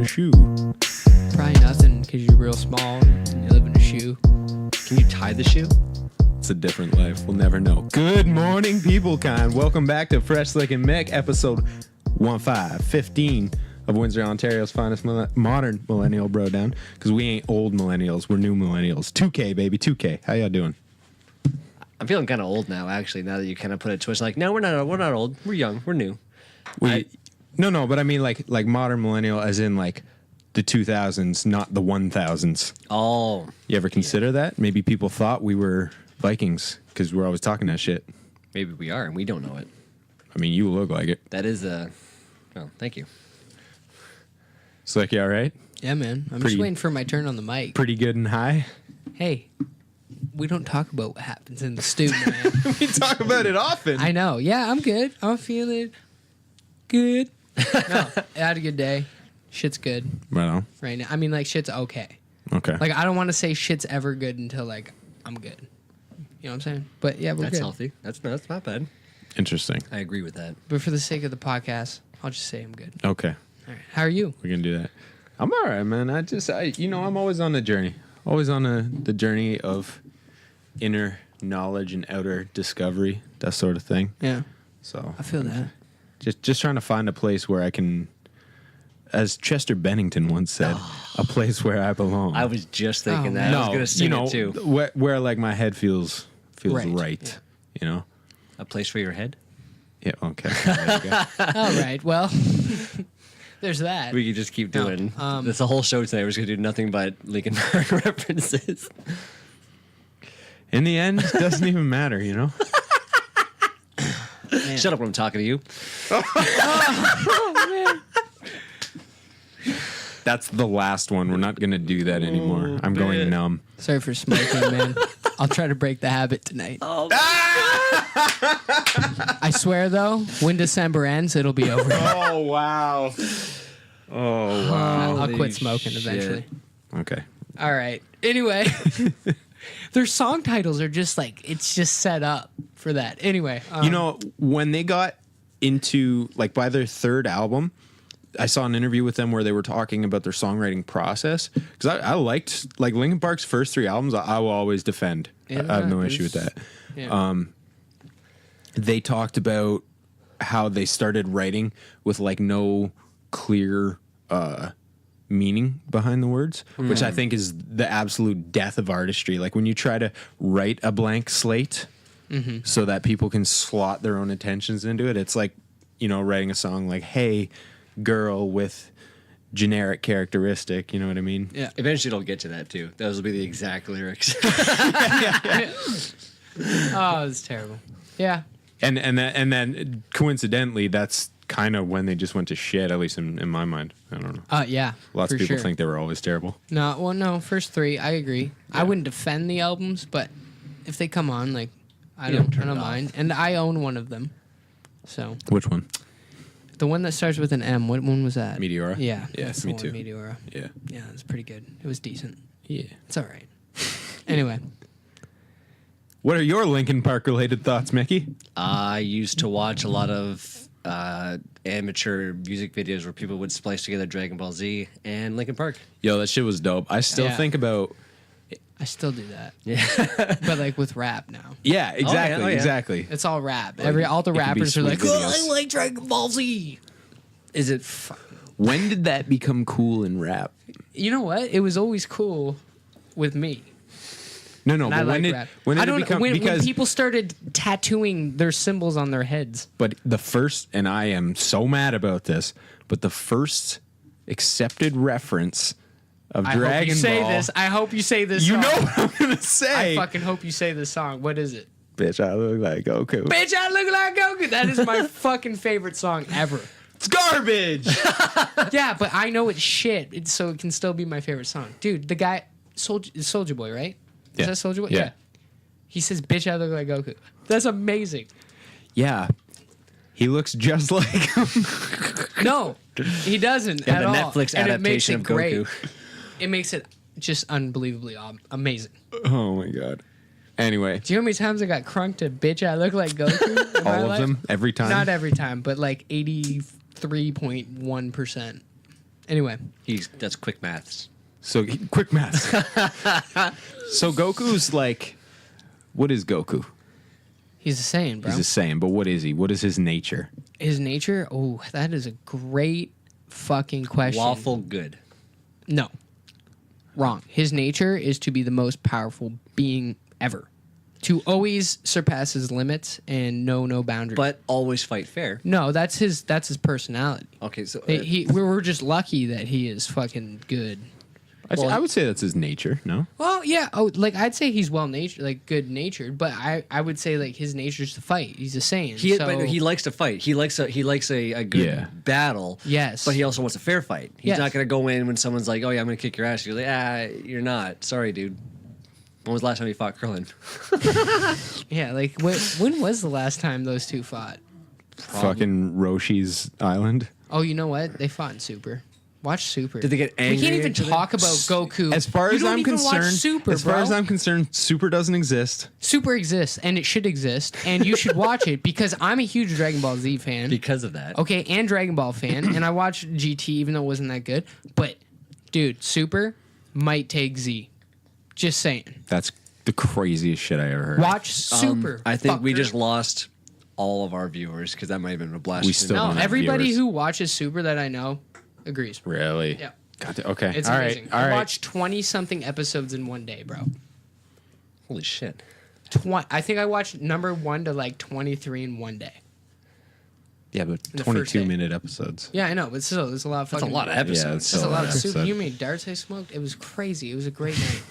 a shoe? Probably nothing, because you're real small and you live in a shoe. Can you tie the shoe? It's a different life. We'll never know. Good morning, people kind. Welcome back to Fresh Slick and Mick, episode 1515 of Windsor, Ontario's finest modern millennial bro down. Because we ain't old millennials, we're new millennials. 2K, baby, 2K. How y'all doing? I'm feeling kind of old now, actually, now that you kind of put a twist. Like, no, we're not old. We're young. We're new. No, but I mean like modern millennial as in like the 2000s, not the 1000s. Oh. You ever consider that? Maybe people thought we were Vikings because we're always talking that shit. Maybe we are, and we don't know it. I mean, you look like it. That is well, thank you. Slick, you all right? Yeah, man. I'm just waiting for my turn on the mic. Pretty good and high? Hey, we don't talk about what happens in the stew, man. We talk about it often. I know. Yeah, I'm good. I'm feeling good. No, I had a good day. Shit's good Right on. right now. I mean, like, shit's okay. Okay. Like, I don't want to say shit's ever good until, like, I'm good. You know what I'm saying? But, yeah, we're That's good. healthy. That's not bad. Interesting. I agree with that. But for the sake of the podcast, I'll just say I'm good. Okay. All right. How are you? We're going to do that. I'm all right, man. I'm always on the journey. Always on the journey of inner knowledge and outer discovery, that sort of thing. Yeah. So I feel that. Just trying to find a place where I can, as Chester Bennington once said, a place where I belong. I was just thinking that. I was going to sing it, too. Where like my head feels right. Yeah. You know? A place for your head? Yeah, okay. There you go. All right. Well, there's that. We could just keep doing. No, That's the whole show today. We're just going to do nothing but Linkin Park references. In the end, it doesn't even matter, you know? Man. Shut up when I'm talking to you. Oh, man. That's the last one. We're not going to do that anymore. I'm going numb. Sorry for smoking, man. I'll try to break the habit tonight. Oh, I swear, though, when December ends, it'll be over. Oh, wow. Oh, wow. I'll quit Holy smoking shit. eventually. Okay. All right. Anyway, their song titles are just like, it's just set up for that. Anyway. You know, when they got into, like, by their third album, I saw an interview with them where they were talking about their songwriting process. Because I liked, like, Linkin Park's first three albums, I will always defend. Yeah, I have no issue with that. Yeah. They talked about how they started writing with, like, no clear meaning behind the words, which I think is the absolute death of artistry. Like, when you try to write a blank slate so that people can slot their own intentions into it, it's like, you know, writing a song like, hey, girl with generic characteristic, you know what I mean? Yeah. Eventually it'll get to that, too. Those will be the exact lyrics. Oh, it's terrible. Yeah. And then coincidentally, that's kind of when they just went to shit, at least in my mind. I don't know. Yeah. Lots of people sure. think they were always terrible. No, first three, I agree. I wouldn't defend the albums, but if they come on, like, I don't mind. And I own one of them. So Which one? the one that starts with an M, what one was that? Meteora? Yeah. Yeah, that's me the one, too. Meteora. Yeah. Yeah, it's pretty good. It was decent. Yeah. It's all right. Anyway. What are your Linkin Park related thoughts, Mickey? I used to watch a lot of amateur music videos where people would splice together Dragon Ball Z and Linkin Park. Yo, that shit was dope. I still Yeah. think about... I still do that. Yeah. But like with rap now. Yeah, exactly, Oh, yeah. exactly. It's all rap. Like, All the it could be rappers are like, sweet oh, videos. I like Dragon Ball Z. Is it... When did that become cool in rap? You know what? It was always cool with me. No, And I but like rap. when I did it don't become... when because, people started tattooing their symbols on their heads. but the first, and I am so mad about this, but the first accepted reference of I hope Dragon you say Ball... this. I hope you say this You song. know what I'm going to say. I fucking hope you say this song. What is it? Bitch, I look like Goku. Bitch, I look like Goku. That is my fucking favorite song ever. It's garbage! Yeah, but I know it's shit, so it can still be my favorite song. Dude, the guy, Soulja Boy, right? Is that Soulja Boy? Yeah. He says, bitch, I look like Goku. That's amazing. Yeah. He looks just like him. No, he doesn't Yeah, at the all. Netflix And it makes adaptation it of great. Goku. It makes it just unbelievably amazing. Oh, my God. Anyway, Do you know how many times I got crunked to bitch I look like Goku? in my all of life? them, every time. Not every time, but like 83.1%. Anyway, That's quick maths. So quick math. So Goku's like, what is Goku? he's a Saiyan, bro. He's a Saiyan, but what is he? What is his nature? His nature? Oh, that is a great fucking question. Lawful good. No. Wrong. His nature is to be the most powerful being ever. To always surpass his limits and know no boundaries. But always fight fair. no, that's his personality. Okay, so We're just lucky that he is fucking good. I would say that's his nature. No. Well, yeah. Oh, like I'd say he's well-natured, like good-natured, but I would say like his nature's to fight. He's a Saiyan. but he likes to fight. He likes a good battle. Yes. But he also wants a fair fight. He's Yes. not going to go in when someone's like, "Oh yeah, I'm going to kick your ass." You're like, "You're not. Sorry, dude." When was the last time you fought Krillin? Yeah, like when was the last time those two fought? Fucking Roshi's Island. Oh, you know what? They fought in Super. Watch Super. Did they get angry? We can't even at each other? talk about Goku. As far You as don't I'm even watch concerned, Super, as far bro. as I'm concerned, Super doesn't exist. Super exists, and it should exist, and you should watch it because I'm a huge Dragon Ball Z fan. Because of that. Okay, and Dragon Ball fan, and I watched GT even though it wasn't that good. But, dude, Super might take Z. Just saying. That's the craziest shit I ever heard. Watch Super. I think we fucker. just lost all of our viewers because that might have been a blast. We still No, don't have everybody viewers. who watches Super that I know agrees. Really? Yeah. Okay. It's all amazing. right. All I right. watched 20-something episodes in one day, bro. Holy shit. I think I watched number 1 to like 23 in one day. Yeah, but the first 22-minute episodes. Yeah, I know, but still, there's a lot of That's fucking... a lot of Yeah, episodes. it's That's a lot of episode. soup. You mean darts I smoked? It was crazy. It was a great night.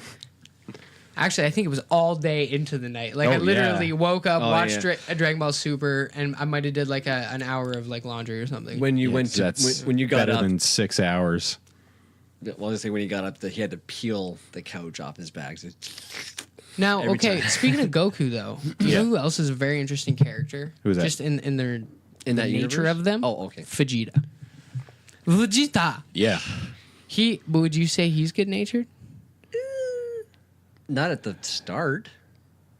Actually, I think it was all day into the night. Like Oh, I literally yeah. woke up, Oh, watched yeah. a Dragon Ball Super, and I might have did like an hour of like laundry or something. When you Yeah, went 'cause to that's when you got better up, than 6 hours. well, I say when he got up, that he had to peel the couch off his back. So- Now, every okay, time. speaking of Goku though, you know who else is a very interesting character? Who's that? Just in their In that the nature universe? of them. Oh, okay. Vegeta. Vegeta. Yeah. Would you say he's good natured? Not at the start.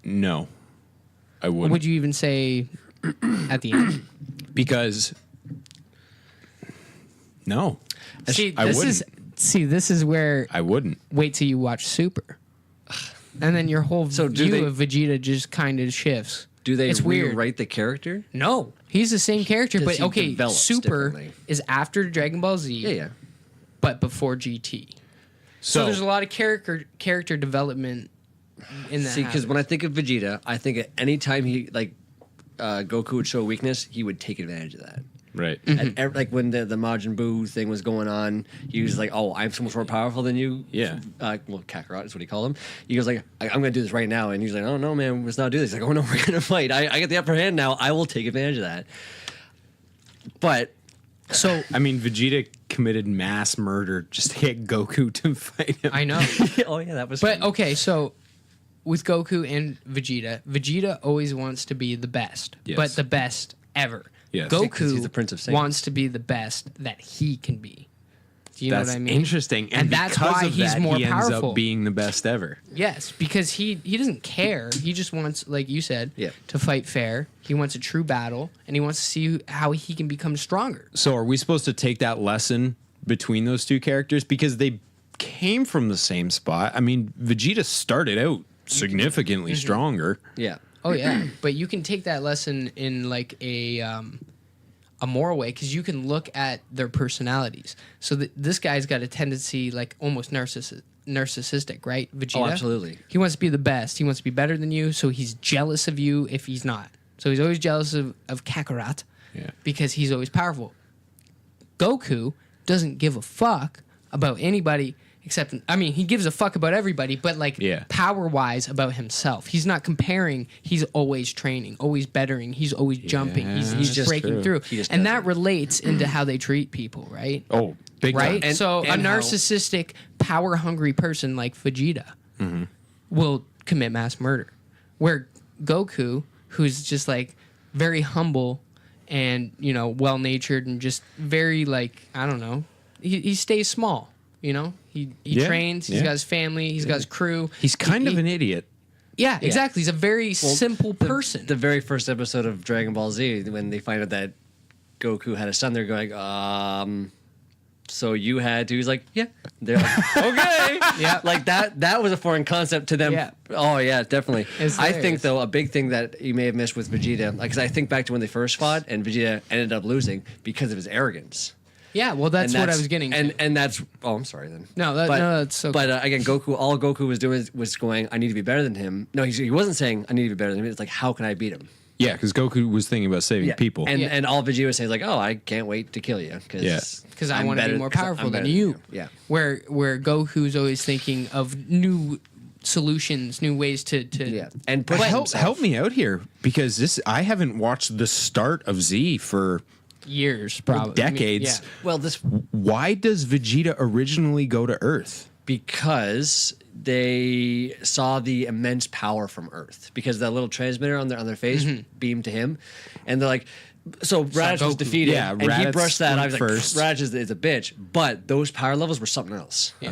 No. I Or wouldn't. would you even say at the end? Because no, See, I wouldn't. this is where I wouldn't. wait till you watch Super. And then your whole So do view they- of Vegeta just kind of shifts. Do they It's weird. rewrite the character? No, he's the same character, Does but he okay, develop Super differently? is after Dragon Ball Z, Yeah. but before GT. So there's a lot of character development in that. See, because when I think of Vegeta, I think at any time Goku would show a weakness, he would take advantage of that. Right. Like when the Majin Buu thing was going on, he was like, "Oh, I'm so much more powerful than you." Yeah. Well, Kakarot is what he called him. He goes like, "I'm going to do this right now," and he's like, "Oh no, man, let's not do this." He's like, "Oh no, we're going to fight. I get the upper hand now. I will take advantage of that." But so I mean, Vegeta committed mass murder just to get Goku to fight him. I know, oh yeah, that was. but funny. okay, so with Goku and Vegeta always wants to be the best, Yes. but the best ever. Yes. Goku 'Cause he's the Prince of Saiyans. wants to be the best that he can be. Do you That's know what I mean? interesting, and that's because why of he's that, more he ends powerful. up being the best ever. Yes, because he doesn't care. He just wants, like you said, Yeah. to fight fair. He wants a true battle, and he wants to see how he can become stronger. So, are we supposed to take that lesson between those two characters because they came from the same spot? I mean, Vegeta started out significantly stronger. yeah, Oh yeah, but you can take that lesson in like a moral way because you can look at their personalities. So this guy's got a tendency like almost narcissistic, right? Vegeta. Oh, absolutely. He wants to be the best. He wants to be better than you, so he's jealous of you if he's not. So he's always jealous of Kakarot Yeah. because he's always powerful. Goku doesn't give a fuck about anybody except, I mean, he gives a fuck about everybody, but like Yeah. power-wise about himself. He's not comparing. He's always training, always bettering. He's always jumping. He's that's just breaking true. through. He just And does that relates into how they treat people, right? Oh, big Right? time. And- So and a how- narcissistic, power-hungry person like Vegeta will commit mass murder. Where Goku, who's just like very humble and, you know, well-natured and just very like, I don't know, he stays small, you know? He Yeah, trains, he's yeah. got his family, he's got his crew. He's kind He- of an idiot. Yeah, exactly. He's a very simple person. The very first episode of Dragon Ball Z, when they find out that Goku had a son, they're going, so you had to. He's like, yeah. They're like, okay. Yeah. Like that was a foreign concept to them. Yeah. Oh yeah, definitely. It's I hilarious. think though a big thing that you may have missed with Vegeta, because I think back to when they first fought and Vegeta ended up losing because of his arrogance. Yeah, well, that's And what I was getting to. And that's I'm sorry then. No, that's okay. But again, all Goku was doing was going, I need to be better than him. No, he wasn't saying I need to be better than him. It's like, how can I beat him? Yeah, because Goku was thinking about saving people. And all Vegeta was saying is like, oh, I can't wait to kill you because Because I want to be more powerful than you. Yeah. Where Goku's always thinking of new solutions, new ways to And But push help me out here, because I haven't watched the start of Z for years, probably decades. Well, this Why does Vegeta originally go to Earth? because they saw the immense power from Earth, because that little transmitter on their face beamed to him, and they're like, so Raditz was Goku. defeated, Yeah, and he Raditz brushed that. I was went like, first. Raditz is a bitch, but those power levels were something else. Yeah.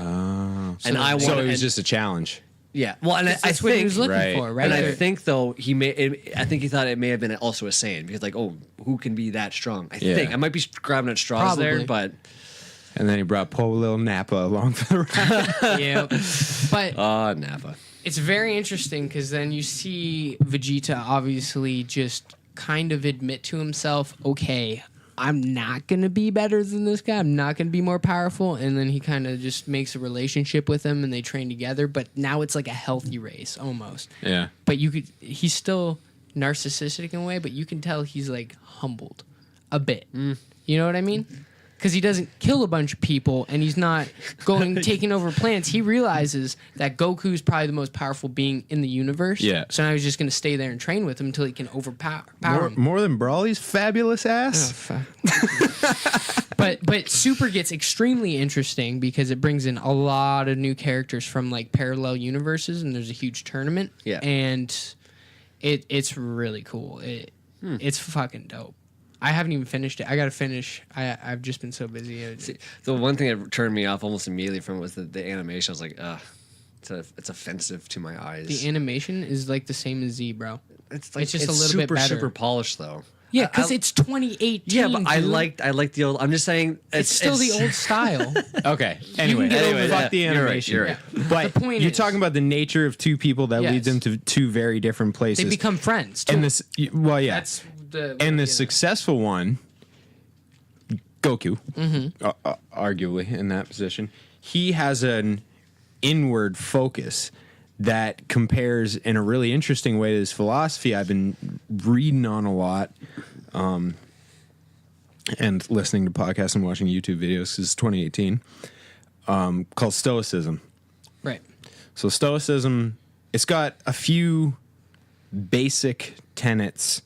And I wanted, So it was and- just a challenge. yeah. Well, and I That's what he think was looking right. for, right? And I There- think though I think he thought it may have been also a Saiyan, because like, oh, who can be that strong? I Yeah. think I might be grabbing at straws there, Probably. but And then he brought poor little Nappa along for the ride. yeah. But Nappa. it's very interesting because then you see Vegeta obviously just kind of admit to himself, okay, I'm not going to be better than this guy. I'm not going to be more powerful. And then he kind of just makes a relationship with him and they train together. But now it's like a healthy race almost. Yeah. But he's still narcissistic in a way, but you can tell he's like humbled a bit. You know what I mean? Because he doesn't kill a bunch of people and he's not taking over planets. He realizes that Goku's probably the most powerful being in the universe. Yeah. So now he's just going to stay there and train with him until he can overpower him. More than Brawly's fabulous ass. But Super gets extremely interesting because it brings in a lot of new characters from like parallel universes, and there's a huge tournament. Yeah. And it's really cool. It's fucking dope. I haven't even finished it. I gotta finish. I've just been so busy. The one thing that turned me off almost immediately from it was the animation. I was like, it's offensive to my eyes. The animation is like the same as Z, bro. It's just a little bit better. super polished though. Yeah, because it's 2018. Yeah, but I dude. liked the old. I'm just saying It's still the old style. Okay. Anyway, get over fuck that. the You're right, animation. you're right. But The point you're is- talking about the nature of two people that Yes. leads them to two very different places. They become friends. Too. and this, well, yeah. That's the And the successful one, Goku, arguably in that position, he has an inward focus that compares in a really interesting way to this philosophy I've been reading on a lot, and listening to podcasts and watching YouTube videos, because it's 2018, called Stoicism. right. So Stoicism, it's got a few basic tenets,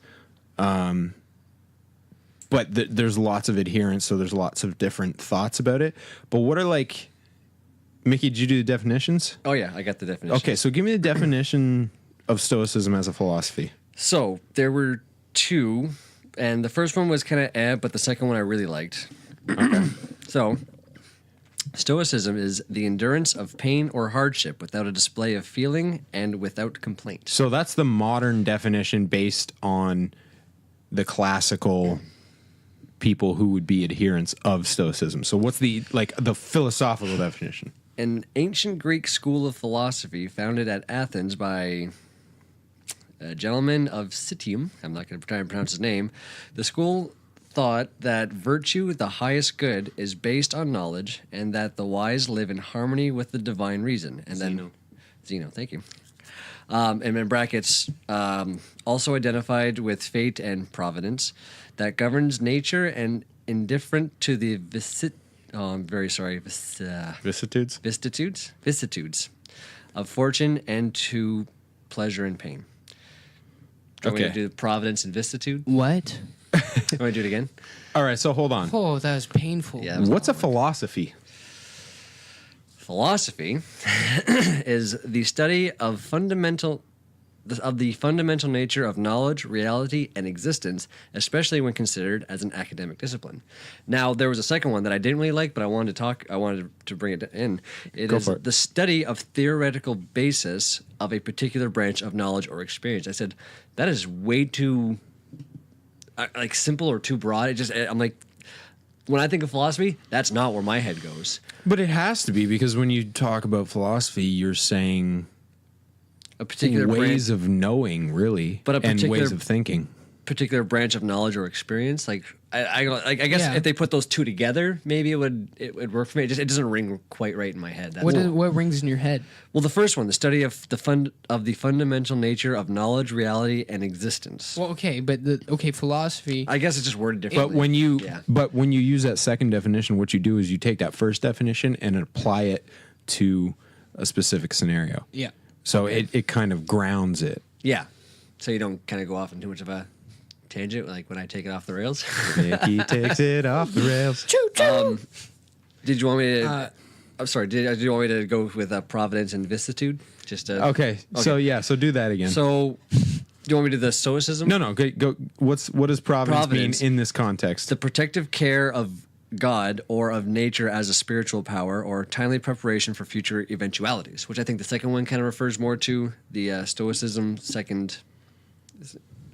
but there's lots of adherents, so there's lots of different thoughts about it. But what are like, Mickey, did you do the definitions? Oh yeah, I got the definition. Okay, so give me the definition of Stoicism as a philosophy. So there were two, and the first one was kind of but the second one I really liked. Okay. So, Stoicism is the endurance of pain or hardship without a display of feeling and without complaint. So that's the modern definition based on the classical people who would be adherents of Stoicism. So what's the philosophical definition? An ancient Greek school of philosophy founded at Athens by a gentleman of Citium. I'm not going to try and pronounce his name. The school thought that virtue, the highest good, is based on knowledge, and that the wise live in harmony with the divine reason. And then Zeno, thank you. And in brackets, also identified with fate and providence, that governs nature and indifferent to the vicissitudes of fortune and to pleasure and pain. Do you want me to do providence and vicissitude? What? You want to do it again? All right, so hold on. Oh, that was painful. Yeah. That was What's a philosophy? Philosophy is the study of the fundamental nature of knowledge, reality, and existence, especially when considered as an academic discipline. Now, there was a second one that I didn't really like, but I wanted to bring it in. It Go is for it. the study of theoretical basis of a particular branch of knowledge or experience. I said, that is way too simple or too broad. I'm like, when I think of philosophy, that's not where my head goes. But it has to be, because when you talk about philosophy, you're saying A particular ways of knowing, really, But a and particular- ways of thinking. particular branch of knowledge or experience. Like I guess Yeah. if they put those two together, maybe it would work for me. It doesn't ring quite right in my head. That's What rings in your head? well, the first one, the study of the fundamental nature of knowledge, reality, and existence. Well, okay, but philosophy. I guess it's just worded differently. But when you use that second definition, what you do is you take that first definition and apply it to a specific scenario. Yeah. So it kind of grounds it. Yeah, so you don't kind of go off in too much of a tangent, like when I take it off the rails. Mickey takes it off the rails. Did you want me to? I'm sorry. Did you want me to go with providence and vicissitude? Just Okay. So do that again. So, do you want me to do the Stoicism? No. Go. What does providence mean in this context? The protective care of God or of nature as a spiritual power or timely preparation for future eventualities, which I think the second one kind of refers more to the Stoicism second.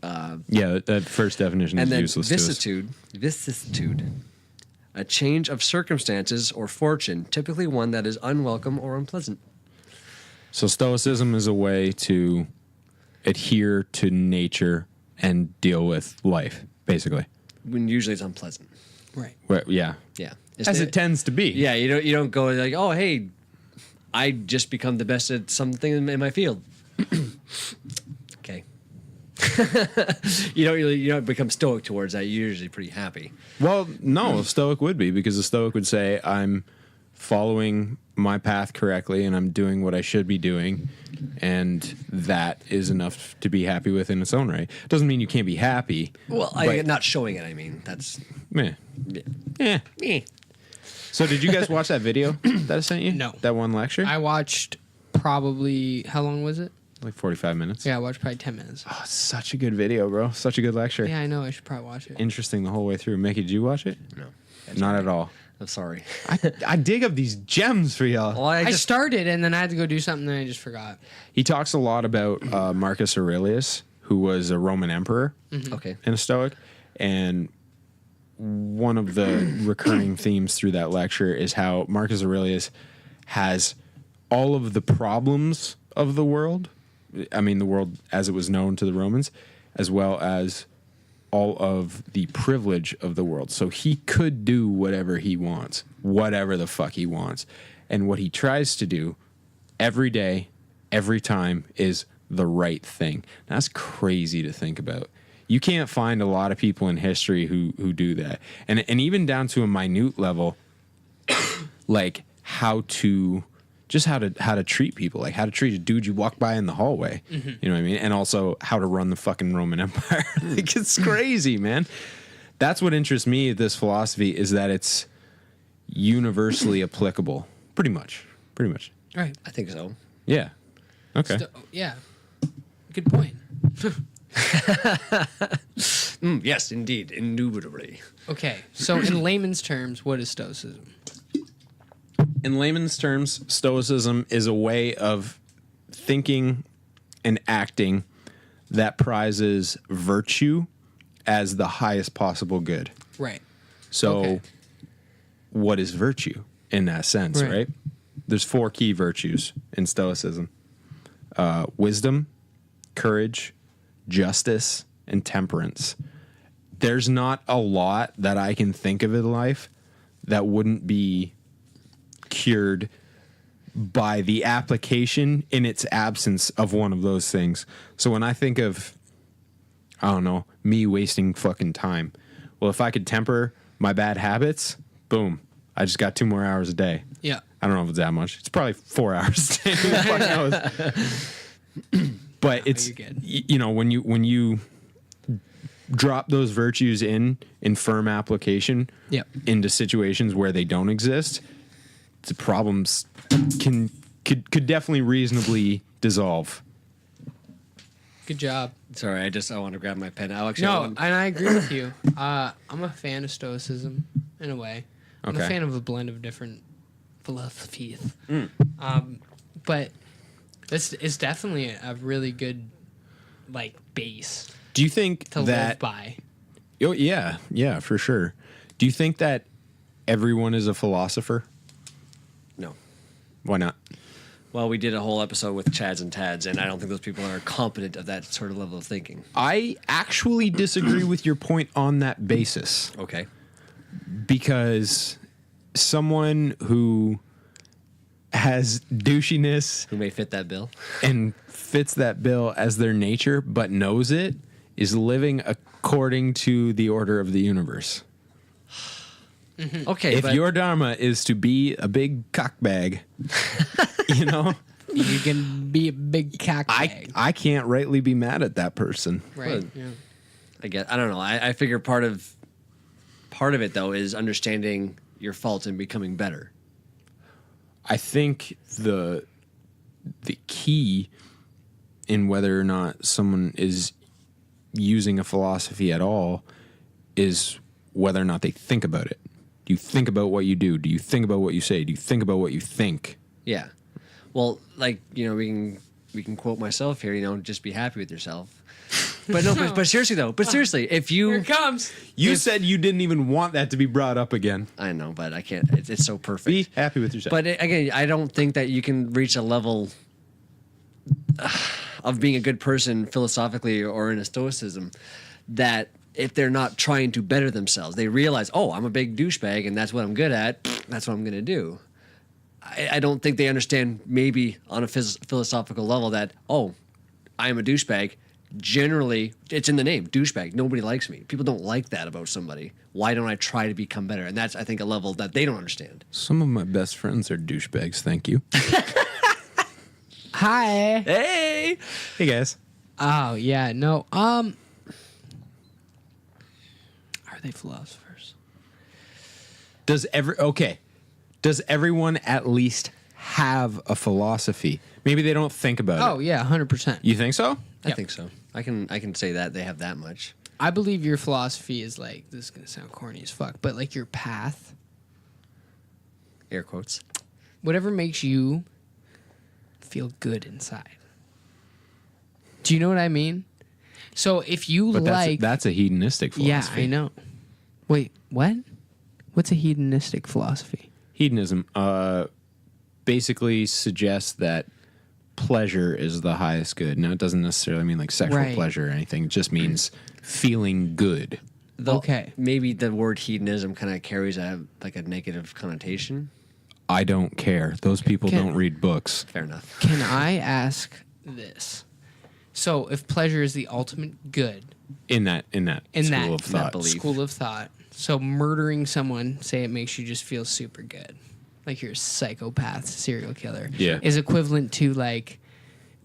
That first definition And is then useless vicissitude, a change of circumstances or fortune, typically one that is unwelcome or unpleasant. So Stoicism is a way to adhere to nature and deal with life, basically. When usually it's unpleasant. Right. Well, yeah. Yeah. As it tends to be. Yeah, you don't go like, oh hey, I just become the best at something in my field. Okay. you don't become stoic towards that. You're usually pretty happy. Well, no, a Stoic would be, because a Stoic would say, I'm following my path correctly and I'm doing what I should be doing, and that is enough to be happy with in its own right. Doesn't mean you can't be happy. Well, but- not showing it. I mean, that's Meh. yeah. Eh. So did you guys watch that video that I sent you? No. That one lecture? I watched probably, how long was it? Like 45 minutes. Yeah, I watched probably 10 minutes. Oh, such a good video, bro. Such a good lecture. Yeah, I know. I should probably watch it. Interesting the whole way through. Mickey, did you watch it? No, Not at all. I'm sorry. I dig up these gems for y'all. Well, I started and then I had to go do something and I just forgot. He talks a lot about Marcus Aurelius, who was a Roman emperor Okay. and a Stoic. And one of the recurring themes through that lecture is how Marcus Aurelius has all of the problems of the world. I mean, the world as it was known to the Romans, as well as all of the privilege of the world. So he could do whatever he wants, whatever the fuck he wants. And what he tries to do every day, every time, is the right thing. That's crazy to think about. You can't find a lot of people in history who do that. And even down to a minute level, like how to treat people, like how to treat a dude you walk by in the hallway. You know what I mean? And also how to run the fucking Roman Empire. Like, it's crazy, man. That's what interests me, this philosophy, is that it's universally applicable. Pretty much. Right. I think so. Yeah. Okay. Yeah. Good point. Yes, indeed, indubitably. Okay. So, in layman's terms, what is Stoicism? In layman's terms, Stoicism is a way of thinking and acting that prizes virtue as the highest possible good. Right. So, Okay. what is virtue in that sense, Right. right? There's 4 key virtues in Stoicism: wisdom, courage, justice, and temperance. There's not a lot that I can think of in life that wouldn't be cured by the application in its absence of one of those things. So when I think of, I don't know, me wasting fucking time, well, if I could temper my bad habits, boom, I just got 2 more hours a day. Yeah. I don't know if it's that much. It's probably 4 hours a day. Who the fuck knows? But it's, you're good. you know, when you drop those virtues in firm application Yep. into situations where they don't exist, the problems could definitely reasonably dissolve. Good job. Sorry, I want to grab my pen. Alex, No, and I agree with you. I'm a fan of Stoicism in a way. I'm a Okay. fan of a blend of different philosophies. But it's definitely a really good base Do you think to that live by. Oh, yeah, for sure. Do you think that everyone is a philosopher? No. Why not? Well, we did a whole episode with Chads and Tads, and I don't think those people are competent of that sort of level of thinking. I actually disagree with your point on that basis. Okay. Because someone who has douchiness Who may fit that bill? and fits that bill as their nature but knows it is living according to the order of the universe. Okay, If but your dharma is to be a big cockbag, you know, You can be a big cock bag. I can't rightly be mad at that person. Right. Well, I don't know. I figure part of it though is understanding your faults and becoming better. I think the key in whether or not someone is using a philosophy at all is whether or not they think about it. Do you think about what you do? Do you think about what you say? Do you think about what you think? Yeah. Well, like, we can quote myself here, just be happy with yourself. But no, but seriously though, if you Here it comes. You said you didn't even want that to be brought up again. I know, but I can't. It's so perfect. Be happy with yourself. But again, I don't think that you can reach a level of being a good person philosophically or in a stoicism that if they're not trying to better themselves, they realize, oh, I'm a big douchebag and that's what I'm good at. That's what I'm going to do. I don't think they understand maybe on a philosophical level that, oh, I am a douchebag. Generally, it's in the name, douchebag. Nobody likes me. People don't like that about somebody. Why don't I try to become better? And that's, I think, a level that they don't understand. Some of my best friends are douchebags. Thank you. Hi. Hey! Hey guys. Oh yeah, no. Are they philosophers? Does everyone at least have a philosophy? Maybe they don't think about Oh it. yeah, 100%. You think so? I think so. I can say that they have that much. I believe your philosophy is like, this is gonna sound corny as fuck, but like your path, Air quotes. whatever makes you feel good inside. Do you know what I mean? So if you But like, that's a hedonistic yeah, philosophy. I know. Wait, what? What's a hedonistic philosophy? Hedonism basically suggests that pleasure is the highest good. Now, it doesn't necessarily mean like sexual Right. pleasure or anything. It just means feeling good. Okay. Maybe the word hedonism kind of carries a negative connotation. I don't care. Those people Can- don't read books. Fair enough. Can I ask this? So if pleasure is the ultimate good In that in school that, of thought. belief. school of thought, so murdering someone, say it makes you just feel super good, like you're a psychopath, serial killer, Yeah. is equivalent to like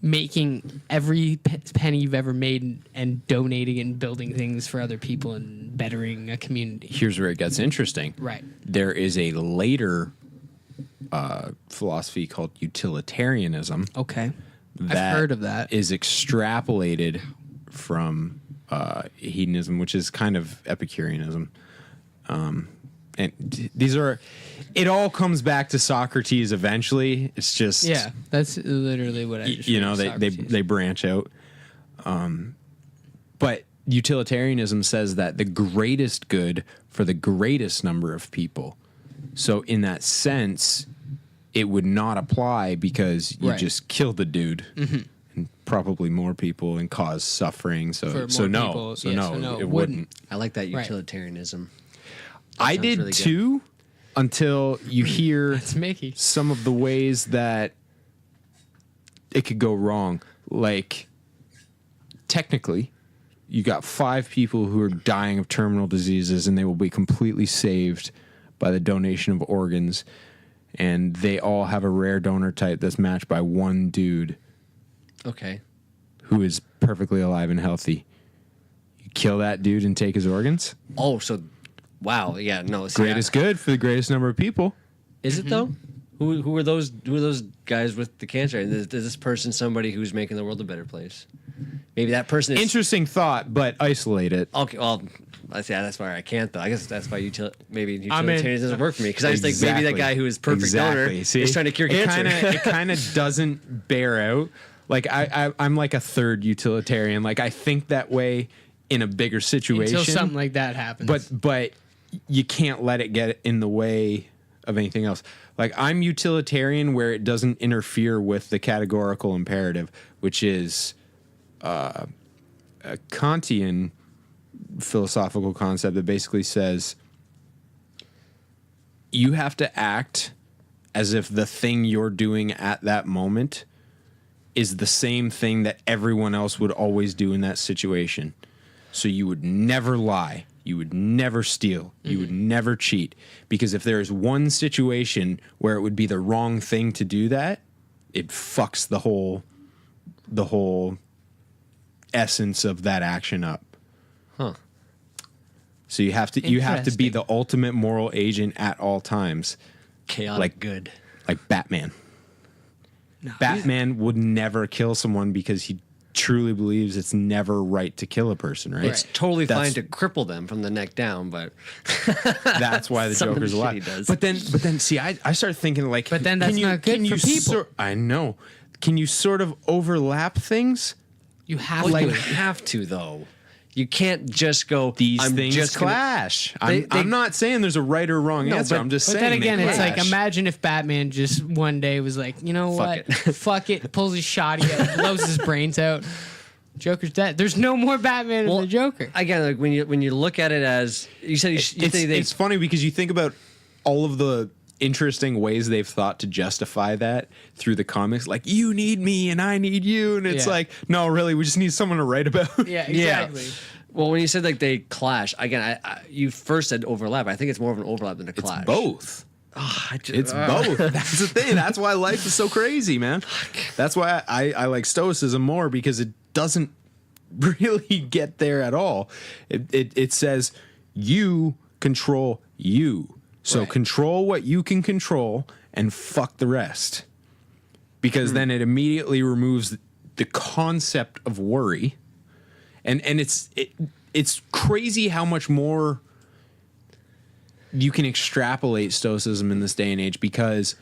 making every penny you've ever made and donating and building things for other people and bettering a community. Here's where it gets interesting. Right. There is a later philosophy called utilitarianism. Okay. that I've heard of that. is extrapolated from hedonism, which is kind of Epicureanism. And these are, it all comes back to Socrates eventually. It's just, Yeah, that's literally what I just you read, know, Socrates. they branch out. But utilitarianism says that the greatest good for the greatest number of people. So in that sense, it would not apply because you Right. just killed the dude and probably more people and cause suffering. For So more so no, people, so yeah, no, so no, it it wouldn't. wouldn't. I like that Right. utilitarianism. I sounds did really good. too, until you hear It's Mickey. some of the ways that it could go wrong. Like, technically, you got 5 people who are dying of terminal diseases, and they will be completely saved by the donation of organs. And they all have a rare donor type that's matched by one dude Okay. who is perfectly alive and healthy. You kill that dude and take his organs. Oh, so wow, yeah, no, see, Greatest good for the greatest number of people. Is it though? Who are those guys with the cancer? And is this person somebody who's making the world a better place? Maybe that person is Interesting thought, but isolate it. okay. Well, that's why I can't though. I guess that's why maybe I mean- utilitarianism doesn't work for me because I just think maybe that Exactly. guy who is perfect donor See? is trying to cure it cancer. It kind of doesn't bear out. Like I'm like a third utilitarian. Like I think that way in a bigger situation. Until something like that happens. but you can't let it get in the way of anything else. Like, I'm utilitarian where it doesn't interfere with the categorical imperative, which is a Kantian philosophical concept that basically says you have to act as if the thing you're doing at that moment is the same thing that everyone else would always do in that situation. So you would never lie. You would never steal. You would never cheat. Because if there is one situation where it would be the wrong thing to do that, it fucks the whole essence of that action up. Huh. So you have to be the ultimate moral agent at all times. Chaotic Like good. Like Batman. No. Batman would never kill someone because he truly believes it's never right to kill a person, right? It's totally That's- fine to cripple them from the neck down, but That's why the Some of the Joker's shit alive. he does. But then, see, I started thinking like, But then that's not good for people. I know. Can you sort of overlap things? You have you to. have to though. You can't just go. These I'm things just gonna-" clash. They- I'm not saying there's a right or wrong answer. but- I'm just But saying. then again, they it's like, clash. imagine if Batman just one day was like, you know Fuck what? it. Fuck it. Pulls his shotty out, blows his brains out. Joker's dead. There's no more Batman than the Joker. Again, like when you look at it as you said, you think they It's funny because you think about all of the interesting ways they've thought to justify that through the comics. Like, you need me and I need you. And it's Yeah. like, no, really, we just need someone to write about. Yeah, exactly. Well, when you said like they clash, again, you first said overlap. I think it's more of an overlap than a It's clash. both. I just, It's both. That's the thing. That's why life is so crazy, man. That's why I like Stoicism more, because it doesn't really get there at all. It says you control you. So Right. control what you can control and fuck the rest. Because then it immediately removes the concept of worry. And it's crazy how much more you can extrapolate Stoicism in this day and age, because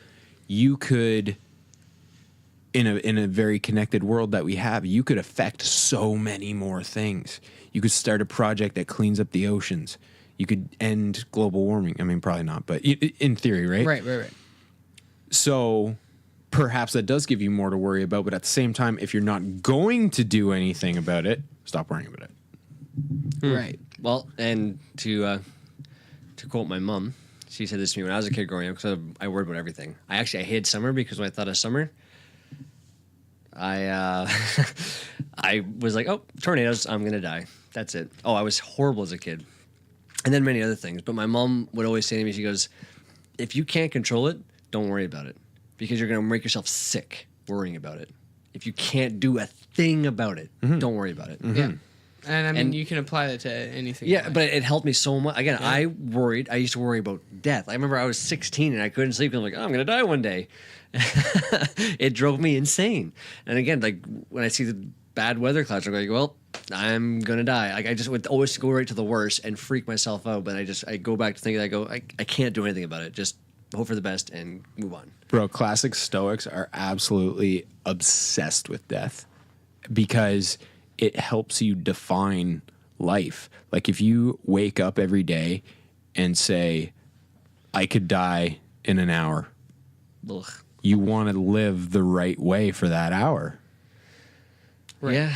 you could, in a very connected world that we have, you could affect so many more things. You could start a project that cleans up the oceans. You could end global warming. I mean, probably not, but in theory, right? Right. So perhaps that does give you more to worry about, but at the same time, if you're not going to do anything about it, stop worrying about it. Right. well, and to quote my mom, she said this to me when I was a kid growing up, because I worried about everything. I hated summer, because when I thought of summer, I was like, oh, tornadoes, I'm gonna die. That's it. Oh, I was horrible as a kid, and then many other things. But my mom would always say to me, she goes, if you can't control it, don't worry about it, because you're gonna make yourself sick worrying about it. If you can't do a thing about it, don't worry about it. Yeah. And I mean, And- you can apply that to anything. Yeah, in life. but it helped me so much. Again, I used to worry about death. I remember I was 16 and I couldn't sleep. And I'm like, oh, I'm going to die one day. It drove me insane. And again, like when I see the bad weather clouds, I'm like, well, I'm going to die. Like I just would always go right to the worst and freak myself out. But I go back to thinking, I can't do anything about it. Just hope for the best and move on. Bro, classic Stoics are absolutely obsessed with death, because it helps you define life. Like if you wake up every day and say, I could die in an hour, Ugh. you want to live the right way for that hour, Right. Yeah.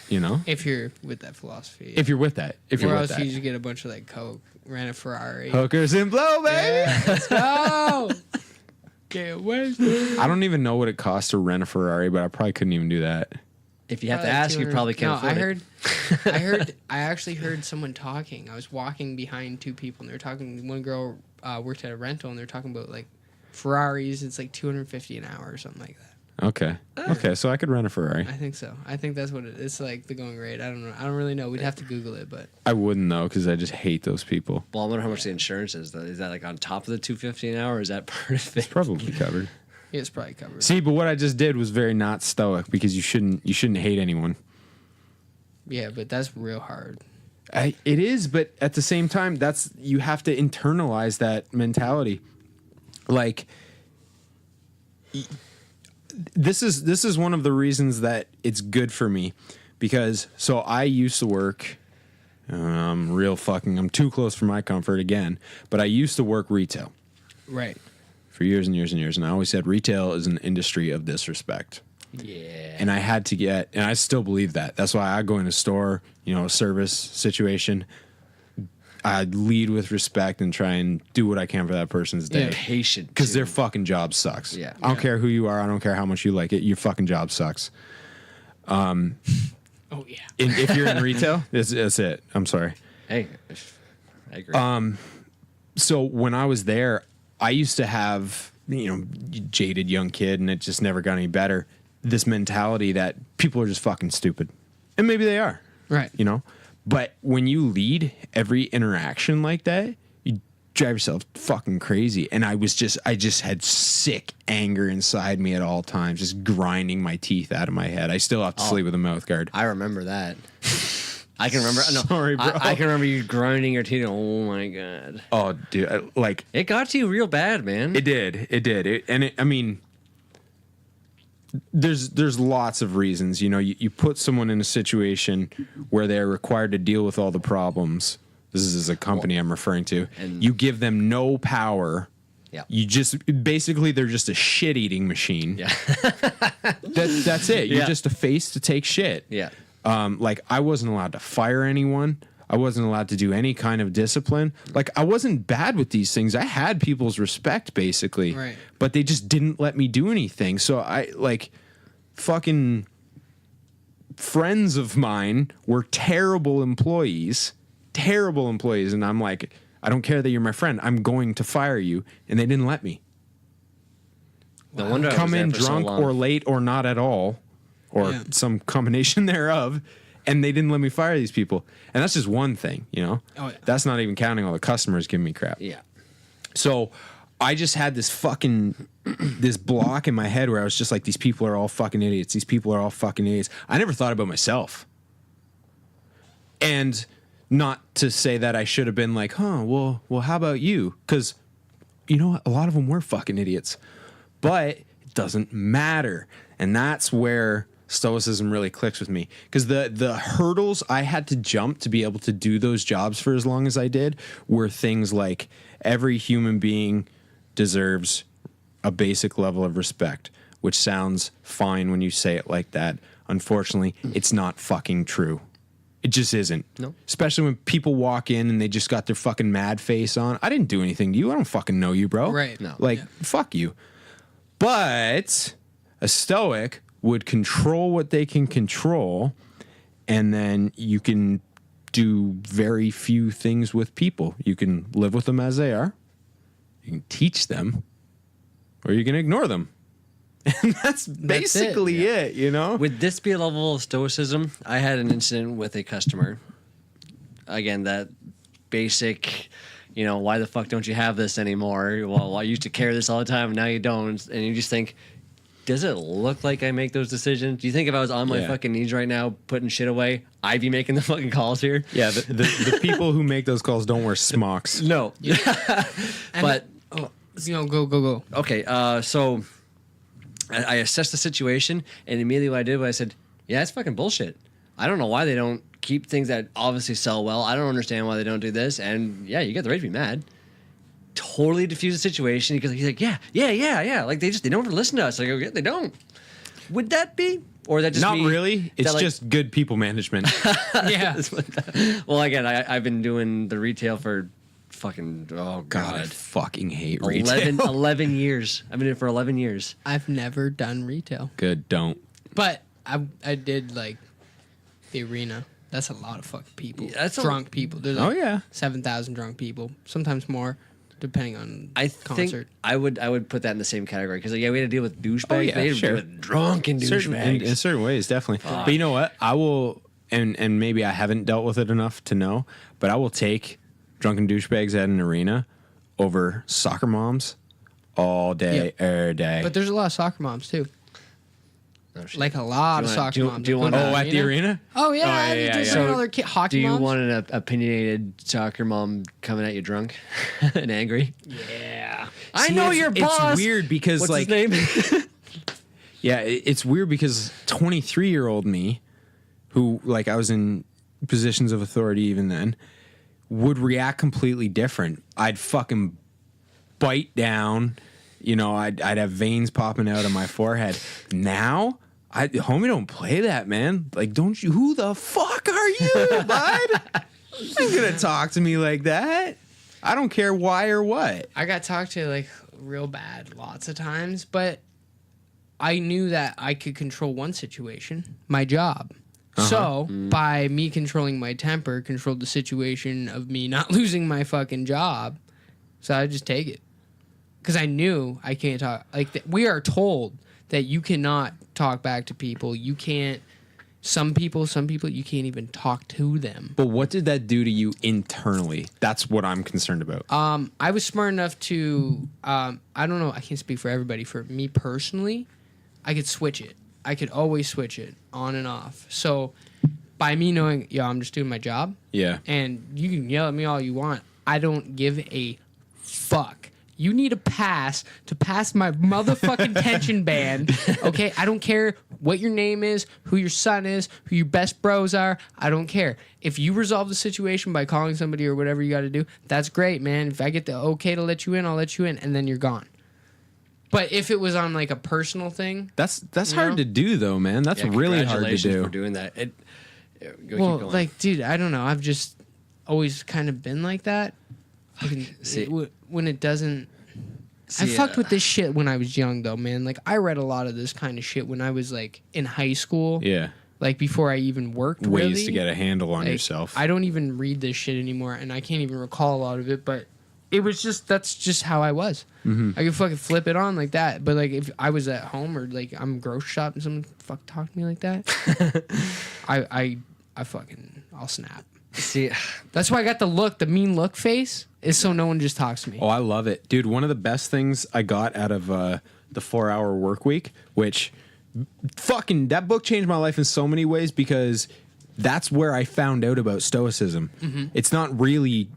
you know? If you're with that philosophy. If you're with that. If or you're else with you that. just get a bunch of like Coke, rent a Ferrari. Hookers and blow, baby! Yeah, let's go. Get wasted. I don't even know what it costs to rent a Ferrari, but I probably couldn't even do that. If you have to Like ask, you 200 probably can't No, afford it. I actually heard someone talking. I was walking behind two people, and they were talking. One girl worked at a rental, and they're talking about like Ferraris. It's like $250 an hour or something like that. Okay. Okay, so I could rent a Ferrari. I think so. I think that's what it is. It's like the going rate. I don't know. I don't really know. We'd have to Google it, but I wouldn't though, because I just hate those people. Well, I wonder how much the insurance is, though. Is that like on top of the $250 an hour, or is that part of it? Probably covered. yeah, it's probably covered. See, but what I just did was very not stoic, because you shouldn't hate anyone. Yeah, but that's real hard. It is, but at the same time, you have to internalize that mentality. Like, this is one of the reasons that it's good for me, because so I used to work I'm too close for my comfort again. But I used to work retail Right. for years and years and years. And I always said retail is an industry of disrespect. Yeah. And I had to get, and I still believe that. That's why I go in a store, a service situation. I lead with respect and try and do what I can for that person's day. Patient. Because their fucking job sucks. Yeah. I don't care who you are. I don't care how much you like it. Your fucking job sucks. Oh yeah. If you're in retail, that's it. I'm sorry. Hey, I agree. So when I was there, I used to have, jaded young kid, and it just never got any better. This mentality that people are just fucking stupid. And maybe they are. Right. But when you lead every interaction like that, you drive yourself fucking crazy. And I just had sick anger inside me at all times, just grinding my teeth out of my head. I still have to sleep with a mouth guard. I remember that. I can remember. No, Sorry, bro. I can remember you grinding your teeth. Oh my god. Oh, dude. It got to you real bad, man. It did. There's lots of reasons. You put someone in a situation where they're required to deal with all the problems. This is a company I'm referring to. And you give them no power. Yeah. You just basically they're just a shit eating machine. Yeah. That's it. You're Yeah. just a face to take shit. Yeah. I wasn't allowed to fire anyone. I wasn't allowed to do any kind of discipline. I wasn't bad with these things. I had people's respect, basically. Right. But they just didn't let me do anything. So fucking friends of mine were terrible employees. And I'm like, I don't care that you're my friend. I'm going to fire you. And they didn't let me. No wonder I Come was there in for so drunk long. or late or not at all, or some combination thereof. And they didn't let me fire these people. And that's just one thing, Oh, yeah. That's not even counting all the customers giving me crap. Yeah. So I just had this block in my head where I was just like, these people are all fucking idiots. These people are all fucking idiots. I never thought about myself. And not to say that I should have been like, well, how about you? Because, a lot of them were fucking idiots. But it doesn't matter. And that's where Stoicism really clicks with me, because the hurdles I had to jump to be able to do those jobs for as long as I did were things like every human being deserves a basic level of respect, which sounds fine when you say it like that. Unfortunately, it's not fucking true. It just isn't. No. Especially when people walk in and they just got their fucking mad face on. I didn't do anything to you. I don't fucking know you, bro. Right. No. Fuck you. But a Stoic would control what they can control, and then you can do very few things with people. You can live with them as they are, you can teach them, or you can ignore them. And that's basically it, Would this be a level of stoicism? I had an incident with a customer. Again, that basic, why the fuck don't you have this anymore? Well, I used to carry this all the time, and now you don't. And you just think, does it look like I make those decisions? Do you think if I was on my fucking knees right now, putting shit away, I'd be making the fucking calls here? Yeah, the people who make those calls don't wear smocks. No. But go. okay, so I assessed the situation, and immediately what I did was I said, yeah, it's fucking bullshit. I don't know why they don't keep things that obviously sell well. I don't understand why they don't do this. And yeah, you got the right to be mad. Totally diffuse the situation because he's like, yeah. Like they don't listen to us. Like, okay, they don't. Would that be? Or that just Not me, really. It's just good people management. Yeah. Well, again, I've been doing the retail for fucking, oh God, I God. fucking hate retail. 11 years. I've been in it for 11 years. I've never done retail, Good, don't. but I did like the arena. That's a lot of fucking people. Yeah, that's drunk people. There's like 7,000 drunk people, sometimes more, depending on concert. Think I would put that in the same category because we had to deal with douchebags. Oh, yeah, they had to sure. deal with drunken douchebags. In certain ways, definitely. But you know what? I will, and maybe I haven't dealt with it enough to know, but I will take drunken douchebags at an arena over soccer moms all day, every day. But there's a lot of soccer moms too. Oh, shit. Like a lot of soccer moms. do you want? at the arena? Oh yeah, yeah, just yeah. other hockey Do you moms. want an opinionated soccer mom coming at you drunk and angry? Yeah. I See, know it's- your boss. It's weird because What's like his name? yeah, it's weird because 23-year-old me, who like I was in positions of authority even then, would react completely different. I'd fucking bite down, you know, I'd have veins popping out of my forehead. Now, homie, don't play that, man. Like, don't you? Who the fuck are you, bud? You're gonna talk to me like that. I don't care why or what. I got talked to like real bad lots of times, but I knew that I could control one situation, my job. So by me controlling my temper, controlled the situation of me not losing my fucking job. So I just take it because I knew I can't talk. Like we are told that you cannot talk back to people. You can't. Some people, you can't even talk to them. But what did that do to you internally? That's what I'm concerned about. I was smart enough to. I don't know. I can't speak for everybody. For me personally, I could switch it. I could always switch it on and off. So by me knowing, yo, I'm just doing my job. Yeah. And you can yell at me all you want. I don't give a fuck. You need a pass to pass my motherfucking tension band, okay? I don't care what your name is, who your son is, who your best bros are. I don't care. If you resolve the situation by calling somebody or whatever you got to do, that's great, man. If I get the okay to let you in, I'll let you in, and then you're gone. But if it was on like a personal thing, that's hard to do, though, man. That's really hard to do. For doing that. Keep going. Like, dude, I don't know. I've just always kind of been like that. When it doesn't. I fucked with this shit when I was young, though, man. Like, I read a lot of this kind of shit when I was like in high school. Yeah. Like before I even worked. Ways to get a handle on yourself. I don't even read this shit anymore, and I can't even recall a lot of it. But it was that's just how I was. Mm-hmm. I could fucking flip it on like that. But like if I was at home or like I'm grocery shopping, and someone fuck talk to me like that, I'll snap. See, that's why I got the mean look face is so no one just talks to me. Oh, I love it, dude. One of the best things I got out of the 4-Hour Work Week, which fucking that book changed my life in so many ways because that's where I found out about Stoicism. Mm-hmm. It's not really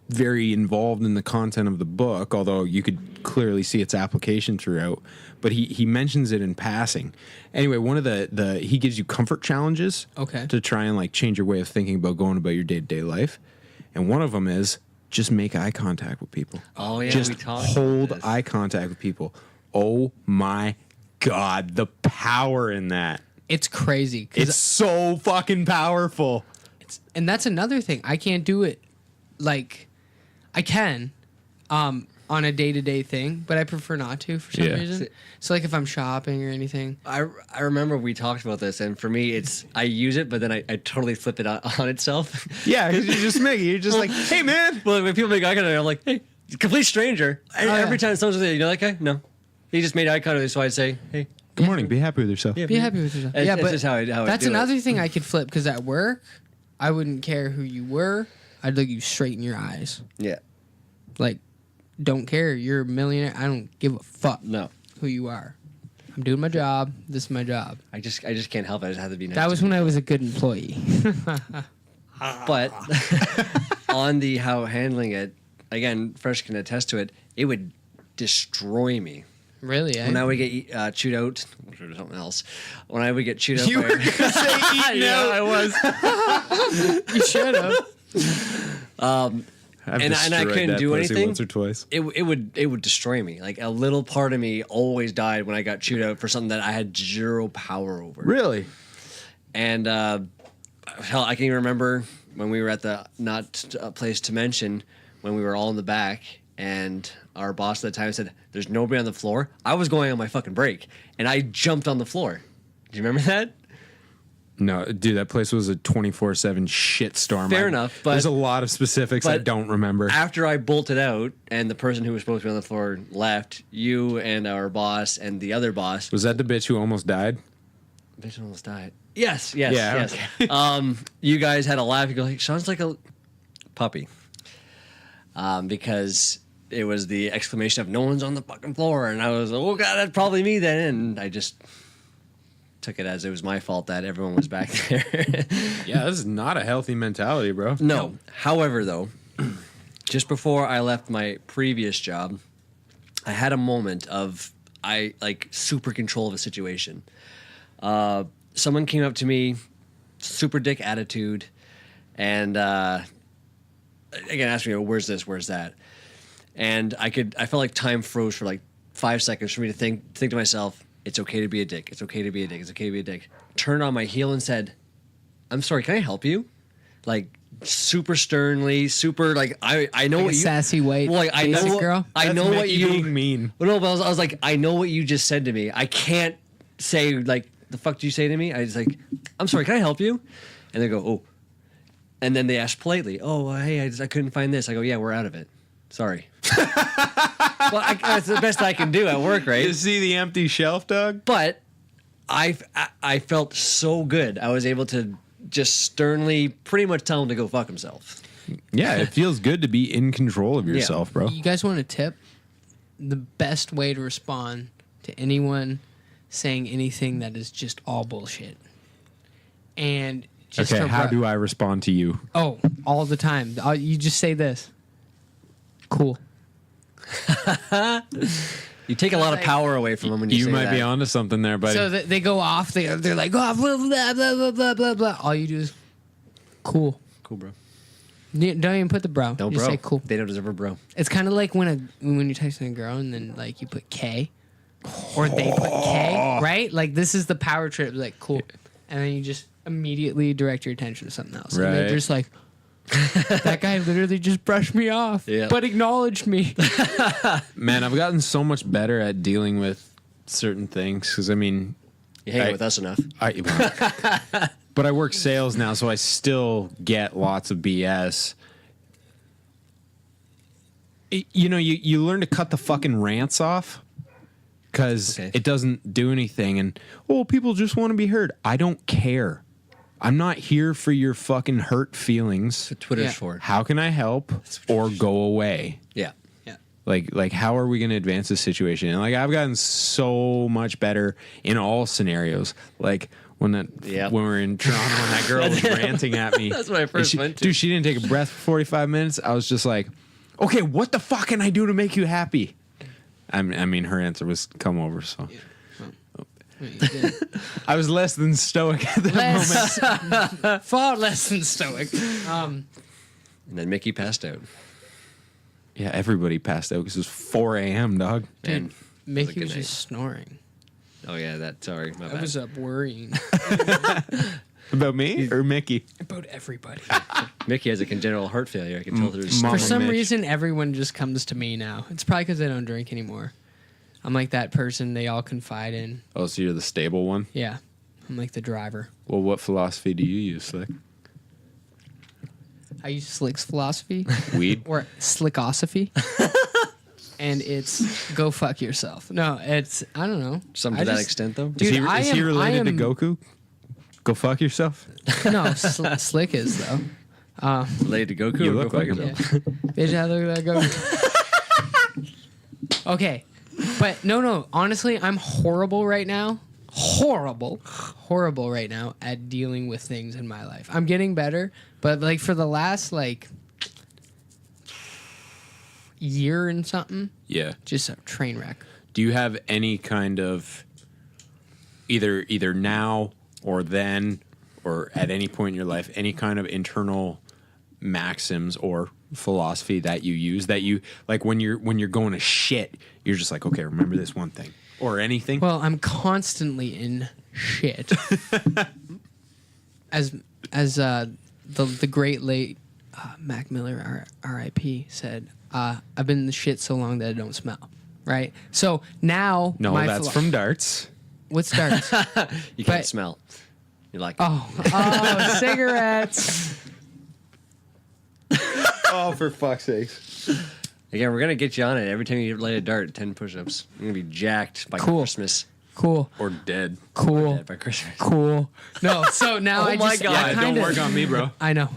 very involved in the content of the book, although you could clearly see its application throughout. But he mentions it in passing. Anyway, one of the he gives you comfort challenges to try and like change your way of thinking about going about your day-to-day life. And one of them is just make eye contact with people. Oh yeah, just hold eye contact with people. Oh my God, the power in that. It's crazy. It's so fucking powerful. And that's another thing. I can't do it like I can on a day-to-day thing, but I prefer not to for some reason. So like if I'm shopping or anything. I remember we talked about this, and for me, I use it, but then I totally flip it on itself. Yeah, because you're just Mick. You're just like, hey, man. Well, when people make eye contact, I'm like, hey, complete stranger. Every time someone's there, you know that guy? No. He just made eye contact, so I'd say, hey. Good morning. Be happy with yourself. Yeah, be happy with yourself. It's just how that's another thing I could flip, because at work, I wouldn't care who you were. I'd look you straight in your eyes. Yeah. Like, don't care. You're a millionaire. I don't give a fuck who you are. I'm doing my job. This is my job. I just can't help it. I just have to be nice. That was when I was a good employee. But on the how handling it, again, Fresh can attest to it, it would destroy me. Really, eh? When I would get chewed out, or something else. When I would get chewed out, You were going to say eaten out. I was. You should have. And I couldn't do anything. Once or twice. It would destroy me. Like a little part of me always died when I got chewed out for something that I had zero power over. Really? And hell, I can even remember when we were at the not place to mention when we were all in the back, and our boss at the time said, "There's nobody on the floor." I was going on my fucking break, and I jumped on the floor. Do you remember that? No, dude, that place was a 24/7 shitstorm. Fair enough, but there's a lot of specifics I don't remember. After I bolted out and the person who was supposed to be on the floor left, you and our boss and the other boss. Was that the bitch who almost died? Bitch almost died. Yes. Yeah, yes. Okay. You guys had a laugh. You go, like, Sean's like a puppy. Because it was the exclamation of "No one's on the fucking floor," and I was, "Oh God, that's probably me then." And I just took it as it was my fault that everyone was back there. Yeah, this is not a healthy mentality, bro. No. However, though, just before I left my previous job, I had a moment of super control of a situation. Someone came up to me, super dick attitude, And again, asked me, where's this, where's that? And I felt like time froze for like 5 seconds for me to think to myself, it's okay to be a dick. It's okay to be a dick. It's okay to be a dick. Turned on my heel and said, I'm sorry, can I help you? Like, super sternly, super like I know Like what a you sassy white well, like I know basic what, girl? I That's know what Mickey you being mean. Well, no, but I was like, I know what you just said to me. I can't say like the fuck did you say to me? I was like, I'm sorry, can I help you? And they go, oh, and then they ask politely, oh, hey, I couldn't find this. I go, yeah, we're out of it. Sorry. Well, that's the best I can do at work, right? You see the empty shelf, dog? But I felt so good. I was able to just sternly pretty much tell him to go fuck himself. Yeah, it feels good to be in control of yourself, bro. You guys want a tip? The best way to respond to anyone saying anything that is just all bullshit. And just Okay, how do I respond to you? Oh, all the time. You just say this. Cool. You take a lot of power away from them when you You say might that. be onto something there, buddy. So they go off. They're like, oh, blah, blah, blah, blah, blah, blah, blah. All you do is, cool. Cool, bro. You don't even put the bro. No, you bro. say cool. They don't deserve a bro. It's kind of like when you're texting a girl and then like you put K, or they put K, right? Like this is the power trip. Like cool, and then you just immediately direct your attention to something else. And they're Right. just like, that guy literally just brushed me off, Yeah. but acknowledged me. Man, I've gotten so much better at dealing with certain things because, I mean, You hang out I- with us enough. but I work sales now, so I still get lots of BS. You know, you learn to cut the fucking rants off because Okay. it doesn't do anything. And, oh, people just want to be heard. I don't care. I'm not here for your fucking hurt feelings. Twitter's Yeah. for. How can I help or go away? Yeah. Yeah. Like how are we going to advance this situation? And like I've gotten so much better in all scenarios. Like when we're in Toronto and that girl was ranting at me. That's what I first went to. Dude, she didn't take a breath for 45 minutes. I was just like, okay, what the fuck can I do to make you happy? I mean, her answer was come over. So I was less than stoic at that moment. Far less than stoic. And then Mickey passed out. Yeah, everybody passed out because it was 4 a.m., dog. And Mickey good was night. just snoring. Oh yeah, sorry, my I bad. was up worrying About me or Mickey? about everybody. Mickey has a congenital heart failure. I can tell through his Mama For stomach. some Mitch. reason, everyone just comes to me now. It's probably because I don't drink anymore. I'm like that person they all confide in. Oh, so you're the stable one? Yeah. I'm like the driver. Well, what philosophy do you use, Slick? I use Slick's philosophy Weed? or Slickosophy. And it's go fuck yourself. No, it's, I don't know. Something I to that just- extent, though. Dude, is he related to Goku? Go fuck yourself. No, Slick is, though. Related to Goku. You or look go like fuck him. yourself? Yeah. Bitch, I look like Goku. Okay. But no, honestly, I'm horrible right now. Horrible right now at dealing with things in my life. I'm getting better, but like for the last like year and something, Yeah. just a train wreck. Do you have any kind of either now or then or at any point in your life any kind of internal maxims or philosophy that you use that you like when you're going to shit, you're just like, okay, remember this one thing or anything? Well, I'm constantly in shit. as the great late Mac Miller, R.I.P. said, I've been in the shit so long that I don't smell. Right. So now, No, that's from darts. What's darts? You can't But- smell. You're like, oh, cigarettes. Oh, for fuck's sake. again, we're gonna get you on it every time you light a dart. 10 push-ups. You're gonna be jacked by Cool. Christmas. Cool. Or dead. Cool. Dead by Christmas. Cool. No. So now Oh I my just God. I Yeah, don't kinda, work on me, bro. I know.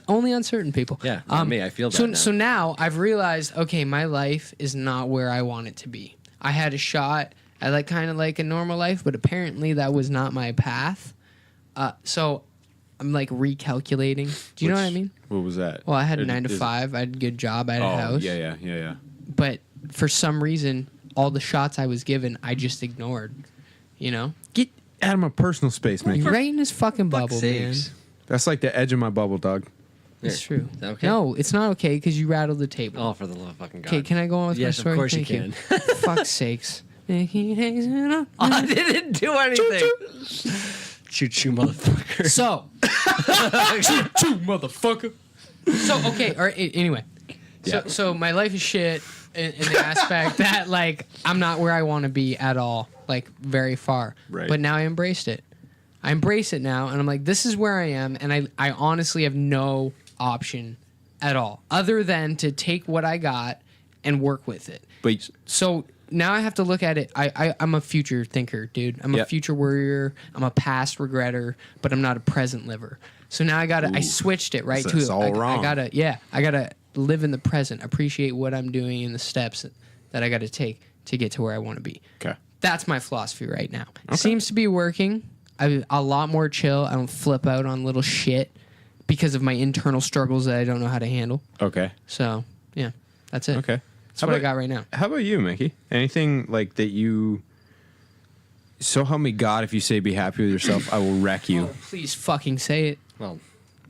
Only on certain people. Yeah, not me. I feel that So now. so now I've realized, okay, my life is not where I want it to be. I had a shot at like kind of like a normal life, but apparently that was not my path. So I'm like recalculating. Do you know what I mean? What was that? Well, I had a Is- 9 to is- 5. I had a good job. I had a Oh, house. yeah. But for some reason, all the shots I was given, I just ignored. You know, Get out of my personal space, man. right in his fucking bubble, man. sakes. That's like the edge of my bubble, dog. It's true. Is that okay? No, it's not okay because you rattled the table. Oh, for the love of fucking God. Okay, can I go on with my Yes, story? of course Thank you can. Fuck's sakes. Mickey takes it up. I didn't do anything. Choo-choo, motherfucker. So, choo, motherfucker. So, okay, all right, anyway. Yeah. So my life is shit in the aspect that, like, I'm not where I want to be at all, like, very far. Right. But now I embraced it. I embrace it now, and I'm like, this is where I am, and I honestly have no option at all other than to take what I got and work with it. But So now I have to look at it. I'm a future thinker, dude. I'm a Yep. future worrier. I'm a past regretter, but I'm not a present liver. So now I switched it right That's to all wrong. I gotta live in the present, appreciate what I'm doing and the steps that I gotta take to get to where I want to be. okay. That's my philosophy right now. It seems to be working. I'm a lot more chill. I don't flip out on little shit because of my internal struggles that I don't know how to handle. Okay. So yeah, that's it. Okay. That's what I got right now. How about you, Mickey? Anything like that you? So help me God, if you say be happy with yourself, I will wreck you. Oh, please fucking say it. Well,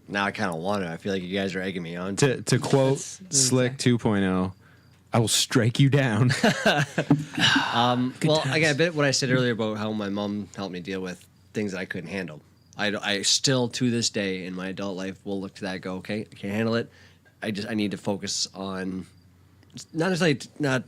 now I kind of want to. I feel like you guys are egging me on. To quote Slick 2.0, I will strike you down. Well, again, a bit what I said earlier about how my mom helped me deal with things that I couldn't handle. I still, to this day in my adult life, will look to that and go, okay, I can't handle it. I need to focus on, not necessarily, not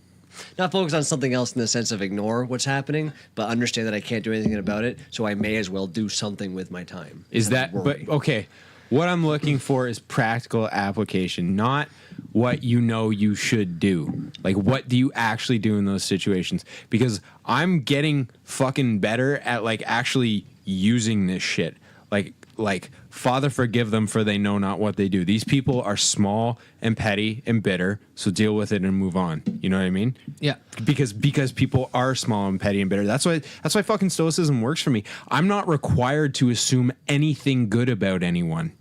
focus on something else in the sense of ignore what's happening, but understand that I can't do anything about it, so I may as well do something with my time. Is that, but okay, what I'm looking for is practical application, not what you know you should do. Like, what do you actually do in those situations? Because I'm getting fucking better at, like, actually using this shit. Like, Father, forgive them, for they know not what they do. These people are small and petty and bitter, so deal with it and move on. You know what I mean? Yeah. Because people are small and petty and bitter. That's why fucking Stoicism works for me. I'm not required to assume anything good about anyone.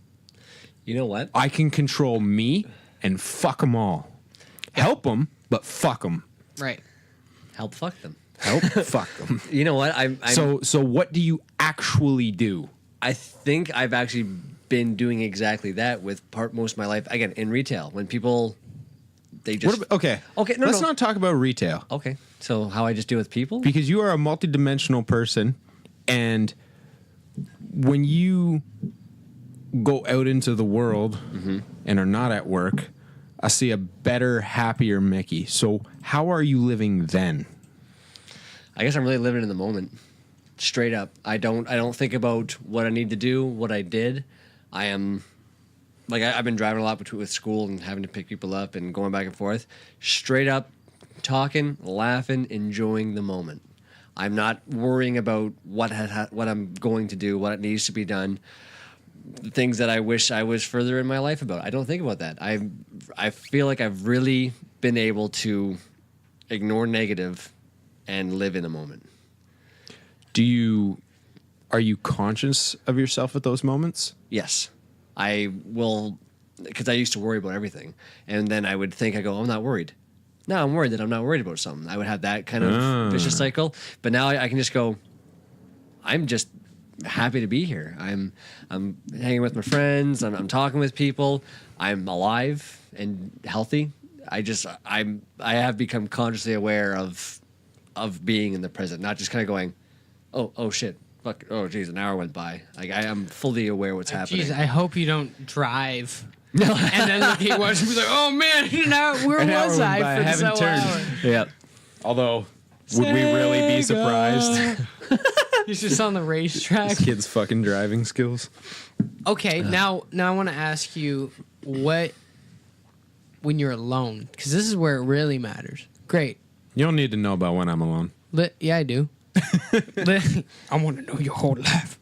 You know what? I can control me and fuck them all. Help them, but fuck them. Right. Help fuck them. Help fuck them. You know what? So what do you actually do? I think I've actually been doing exactly that with most of my life. Again, in retail, when people, they just... Okay. Let's not talk about retail. Okay. So how I just deal with people? Because you are a multidimensional person, and when you go out into the world and are not at work, I see a better, happier Mickey. So how are you living then? I guess I'm really living in the moment. Straight up. I don't think about what I need to do, what I did. I am, like, I've been driving a lot with school and having to pick people up and going back and forth. Straight up talking, laughing, enjoying the moment. I'm not worrying about what I'm going to do, what needs to be done, the things that I wish I was further in my life about. I don't think about that. I feel like I've really been able to ignore negative and live in the moment. Are you conscious of yourself at those moments? Yes. I will, because I used to worry about everything. And then I would think, I'm not worried. Now I'm worried that I'm not worried about something. I would have that kind of vicious cycle. But now I can just go, I'm just happy to be here. I'm hanging with my friends. I'm talking with people. I'm alive and healthy. I have become consciously aware of being in the present, not just kind of going, oh shit, fuck, oh geez, an hour went by. Like, I am fully aware what's happening. Jeez, I hope you don't drive. No. And then look at watch and be like, oh man, where was I for this hour? Yeah. Although, would we really be surprised? He's just on the racetrack. This kid's fucking driving skills. Okay, now I want to ask you what, when you're alone, because this is where it really matters. Great. You don't need to know about when I'm alone. Yeah, I do. I want to know your whole life.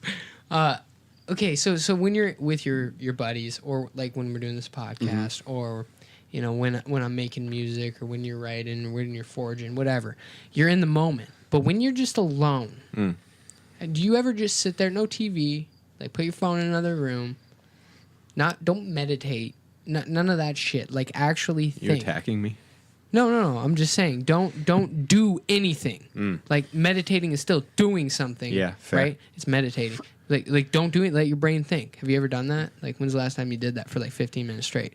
Okay, so when you're with your buddies, or like when we're doing this podcast, or you know when I'm making music, or when you're writing, or when you're forging, whatever, you're in the moment. But when you're just alone, do you ever just sit there, no TV, like put your phone in another room, don't meditate, none of that shit, like actually think. You're attacking me? No. I'm just saying, don't do anything. Like meditating is still doing something. Yeah, fair. Right? It's meditating. Like don't do it. Let your brain think. Have you ever done that? Like, when's the last time you did that for like 15 minutes straight?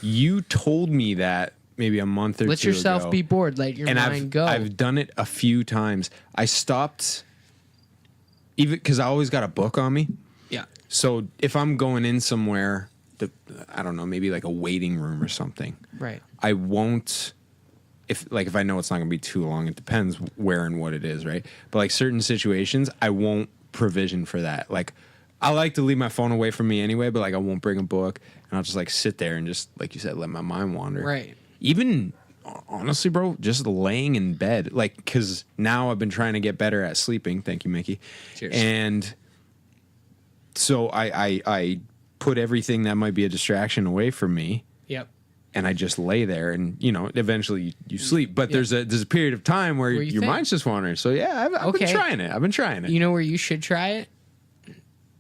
You told me that maybe a month or Let two yourself ago. be bored. Let your mind go. I've done it a few times. I stopped, even because I always got a book on me. Yeah. So if I'm going in somewhere, I don't know, maybe like a waiting room or something. Right. I won't. If I know it's not going to be too long, it depends where and what it is, right? But like certain situations, I won't provision for that. Like, I like to leave my phone away from me anyway, but like I won't bring a book, and I'll just like sit there and just, like you said, let my mind wander. Right. Even honestly, bro, just laying in bed, like, because now I've been trying to get better at sleeping. Thank you, Mickey. Cheers. And so I put everything that might be a distraction away from me. Yep. And I just lay there, and eventually you sleep. But there's a period of time where your mind's just wandering. So yeah, I've been trying it. I've been trying it. You know where you should try it?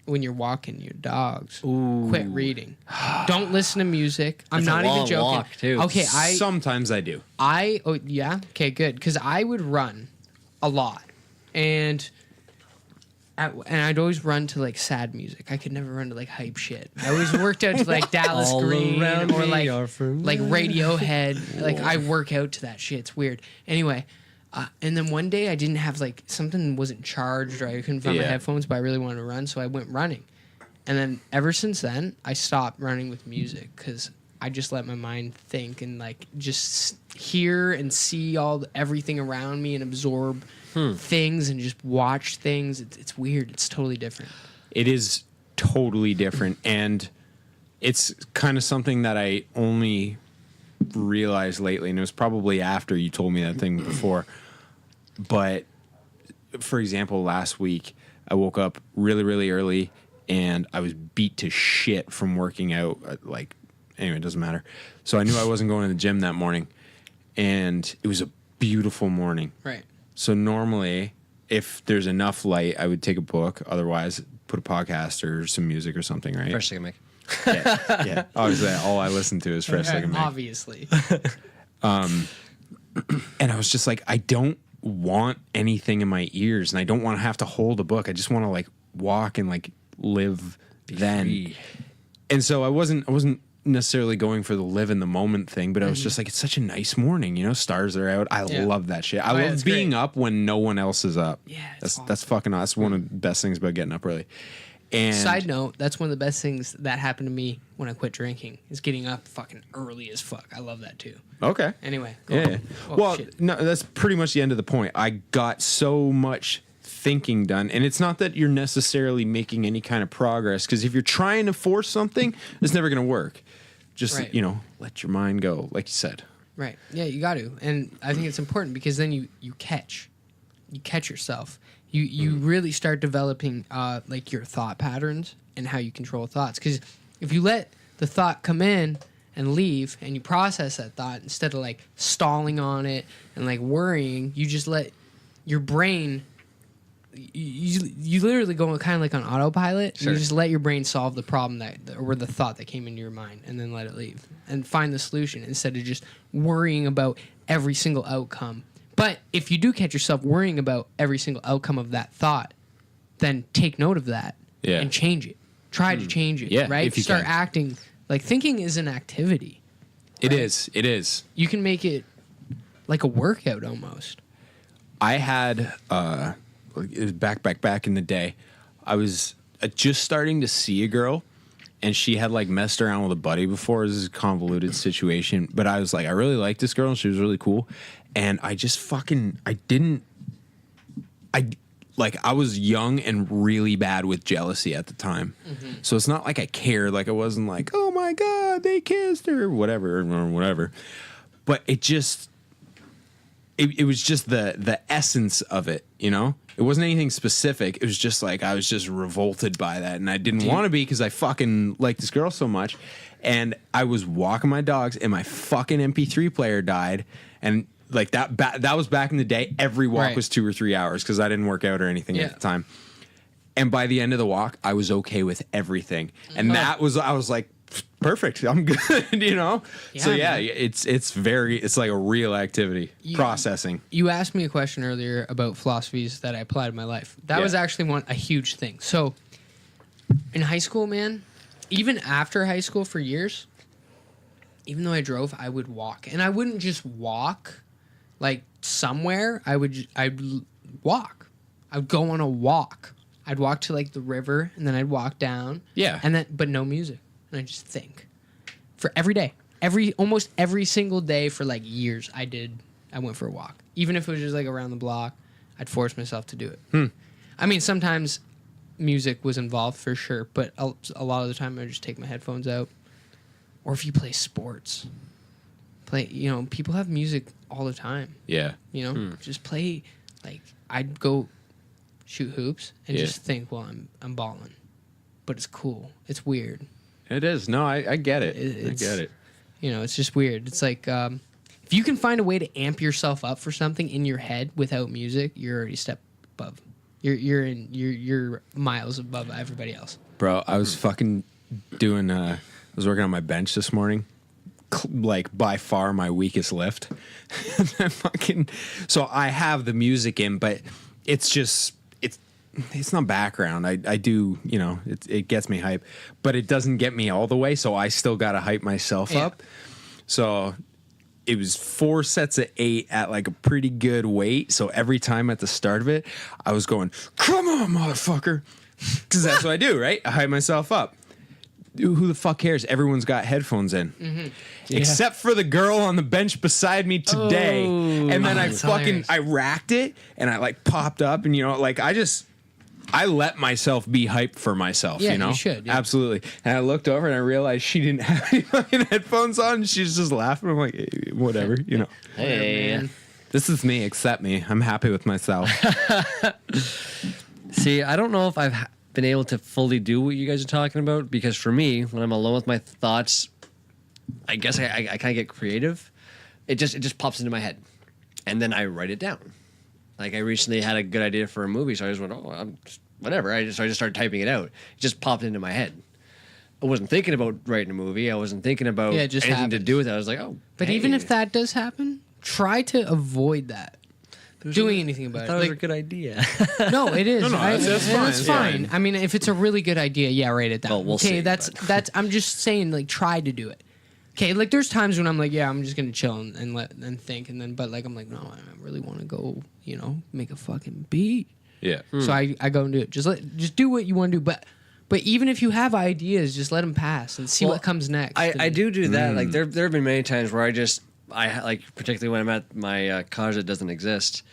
When you're walking your dogs. Ooh. Quit reading. Don't listen to music. I'm That's a not even long joking. walk, too. Okay, Sometimes I do. oh yeah, okay, good. Because I would run a lot, and I'd always run to like sad music. I could never run to like hype shit. I always worked out to like Dallas All Green around or me like are from Radiohead. Like I work out to that shit. It's weird. Anyway, and then one day I didn't have like something wasn't charged or I couldn't find my headphones, but I really wanted to run, so I went running. And then ever since then, I stopped running with music because I just let my mind think and like just hear and see everything around me and absorb things and just watch things. It's weird. It's totally different. It is totally different, and it's kind of something that I only realized lately, and it was probably after you told me that thing before. But for example, last week I woke up really, really early, and I was beat to shit from working out. Anyway, it doesn't matter. So I knew I wasn't going to the gym that morning, and it was a beautiful morning. Right. So normally, if there's enough light, I would take a book. Otherwise, put a podcast or some music or something, right? Fresh Like a Mick. Yeah. Obviously, all I listen to is Fresh Like a Mick. Obviously. And I was just like, I don't want anything in my ears, and I don't want to have to hold a book. I just want to like walk and like live then. Free. And so I wasn't necessarily going for the live in the moment thing, but I was just like, it's such a nice morning, stars are out. I love that shit. I love being up when no one else is up. Yeah, that's fucking awesome. That's one of the best things about getting up early. And Side note, that's one of the best things that happened to me when I quit drinking is getting up fucking early as fuck. I love that too. Okay. Anyway, go Yeah. on. Oh, Well, shit. no, that's pretty much the end of the point. I got so much thinking done, and it's not that you're necessarily making any kind of progress, because if you're trying to force something, it's never going to work. Just, Right. let your mind go, like you said. Right. Yeah, you got to. And I think it's important because then you catch yourself. You really start developing like your thought patterns and how you control thoughts. Because if you let the thought come in and leave and you process that thought instead of like stalling on it and like worrying, you just let your brain. You literally go kind of like on autopilot. Sure. You just let your brain solve the problem or the thought that came into your mind, and then let it leave and find the solution instead of just worrying about every single outcome. But if you do catch yourself worrying about every single outcome of that thought, then take note of that and change it. Try to change it. Yeah, right. if you Start can. acting like thinking is an activity. It Right. is. It is. You can make it like a workout almost. I had it was back in the day. I was just starting to see a girl, and she had like messed around with a buddy before. It was a convoluted situation, but I was like, I really liked this girl, and she was really cool. And I just I was young and really bad with jealousy at the time. Mm-hmm. So it's not like I cared. Like I wasn't like, oh my God, they kissed or whatever. But it just, it was just the essence of it, It wasn't anything specific. It was just like I was just revolted by that, and I didn't want to be because I fucking liked this girl so much. And I was walking my dogs, and my fucking MP3 player died, and like that was back in the day. Every walk was 2 or 3 hours because I didn't work out or anything at the time. And by the end of the walk, I was okay with everything, and I was like, perfect. I'm good, you know? Yeah, so yeah, man. it's like a real activity, processing. You asked me a question earlier about philosophies that I apply to my life. That was actually a huge thing. So in high school, man, even after high school for years, even though I drove, I would walk. And I wouldn't just walk like somewhere. I'd walk. I would go on a walk. I'd walk to like the river and then I'd walk down. Yeah. And then but no music. And I just think. For every day. Almost every single day for like years I went for a walk. Even if it was just like around the block, I'd force myself to do it. I mean, sometimes music was involved for sure, but a lot of the time I would just take my headphones out. Or if you play sports, people have music all the time. Yeah. Just play, like, I'd go shoot hoops and just think, well, I'm balling. But it's cool. It's weird. It is. No, I get it. I get it. It's just weird. It's like, if you can find a way to amp yourself up for something in your head without music, you're already a step above. You're miles above everybody else. Bro, I was fucking doing, I was working on my bench this morning. Like by far my weakest lift. So I have the music in, but it's just, it's not background. I do, it gets me hype, but it doesn't get me all the way. So I still got to hype myself up. So it was 4 sets of 8 at like a pretty good weight. So every time at the start of it, I was going, come on, motherfucker. Because that's what I do, right? I hype myself up. Who the fuck cares? Everyone's got headphones in. Mm-hmm. Yeah. Except for the girl on the bench beside me today. Oh, and then I racked it and I like popped up and, I let myself be hyped for myself, you should. Yeah. Absolutely. And I looked over and I realized she didn't have any fucking headphones on. She's just laughing. I'm like, hey, whatever, Hey, man. This is me. Accept me. I'm happy with myself. See, I don't know if I've been able to fully do what you guys are talking about, because for me, when I'm alone with my thoughts, I guess I kind of get creative. It just pops into my head, and then I write it down. Like I recently had a good idea for a movie, so I just went, whatever. I just started typing it out. It just popped into my head. I wasn't thinking about writing a movie. I wasn't thinking about anything to do with it. I was like, But even if that does happen, try to avoid that. Doing anything about it. I thought it was a good idea. No, it is. No, that's fine. Yeah. I mean, if it's a really good idea, write it down. Well, we'll see, that's. I'm just saying, like, try to do it. Okay, like there's times when I'm like, I'm just gonna chill and think, and then, but like I'm like, no, I really want to go, make a fucking beat. Yeah. So I go and do it. Just do what you want to do, but even if you have ideas, just let them pass and see what comes next. I do that. Like there have been many times where I like, particularly when I'm at my cottage that doesn't exist.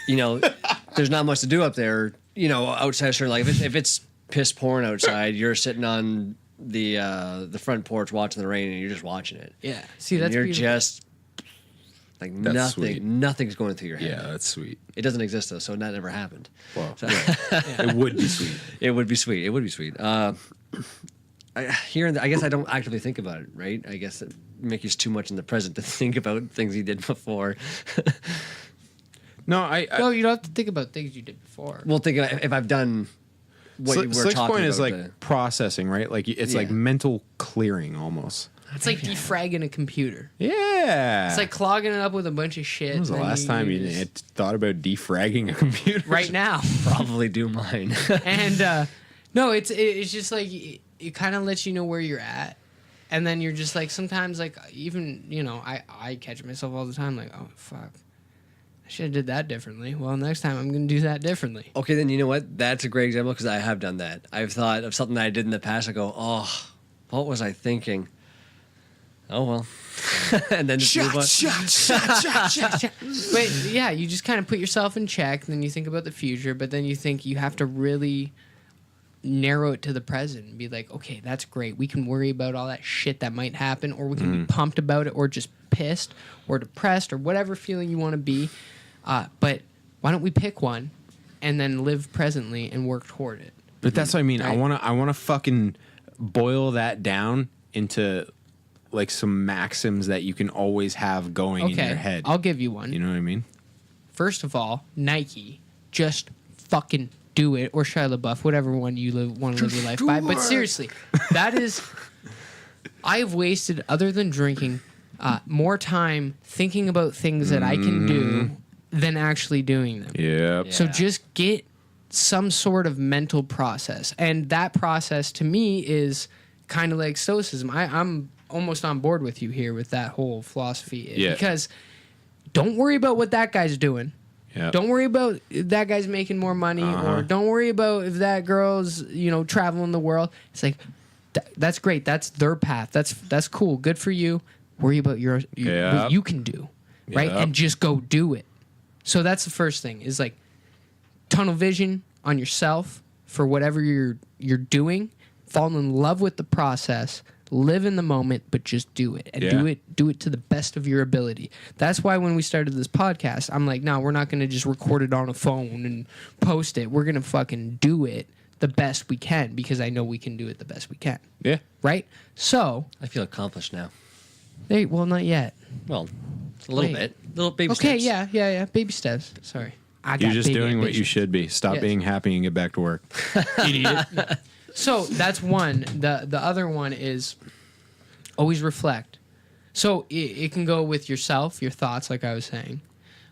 There's not much to do up there. Outside, sure. Like if it's piss pouring outside, you're sitting on the front porch watching the rain, and you're just watching it. Yeah. See, and that's you're beautiful. just like nothing's going through your head. Yeah, that's sweet. It doesn't exist though, so that never happened. Well, it would be sweet. It would be sweet. It would be sweet. I guess I don't actively think about it, right? I guess Mickey's too much in the present to think about things he did before. No, No, you don't have to think about things you did before. Well, think about if I've done what you were Slick's talking point about. is like processing, right? Like it's like mental clearing almost. It's like defragging a computer. Yeah. It's like clogging it up with a bunch of shit. When was the last time you thought about defragging a computer? Right now. Probably do mine. And no, it's just like it kind of lets you know where you're at. And then you're just like, sometimes like even, I catch myself all the time like, oh, fuck. I should have did that differently. Well, next time I'm going to do that differently. Okay, then you know what? That's a great example because I have done that. I've thought of something that I did in the past. I go, oh, what was I thinking? Oh, well. And then just move on. Shot. But yeah, you just kind of put yourself in check. Then you think about the future. But then you think you have to really narrow it to the present and be like, okay, that's great. We can worry about all that shit that might happen, or we can be pumped about it, or just pissed or depressed or whatever feeling you want to be. But why don't we pick one and then live presently and work toward it? But that's what I mean. Right. I want to fucking boil that down into like some maxims that you can always have going in your head. I'll give you one. You know what I mean? First of all, Nike, just fucking do it, or Shia LaBeouf, whatever one you want to live your life by. But seriously, that is I have wasted, other than drinking, more time thinking about things that I can do than actually doing them. Yep. So just get some sort of mental process. And that process to me is kind of like Stoicism. I'm almost on board with you here with that whole philosophy. Yeah. Because don't worry about what that guy's doing. Yep. Don't worry about if that guy's making more money, or don't worry about if that girl's, traveling the world. It's like, that's great. That's their path. That's cool. Good for you. Worry about what you can do, right? Yep. And just go do it. So that's the first thing, is like tunnel vision on yourself for whatever you're doing. Fall in love with the process. Live in the moment, but just do it, and do it to the best of your ability. That's why when we started this podcast, I'm like, no, we're not going to just record it on a phone and post it. We're going to fucking do it the best we can, because I know we can do it the best we can. Yeah. Right? So, I feel accomplished now. well, not yet. Well, a little Wait. bit. Little baby Okay, steps. yeah. Baby steps. Sorry. You're just doing what you should be. Stop Yes. being happy and get back to work. Idiot. So that's one. The other one is always reflect. So it can go with yourself, your thoughts, like I was saying,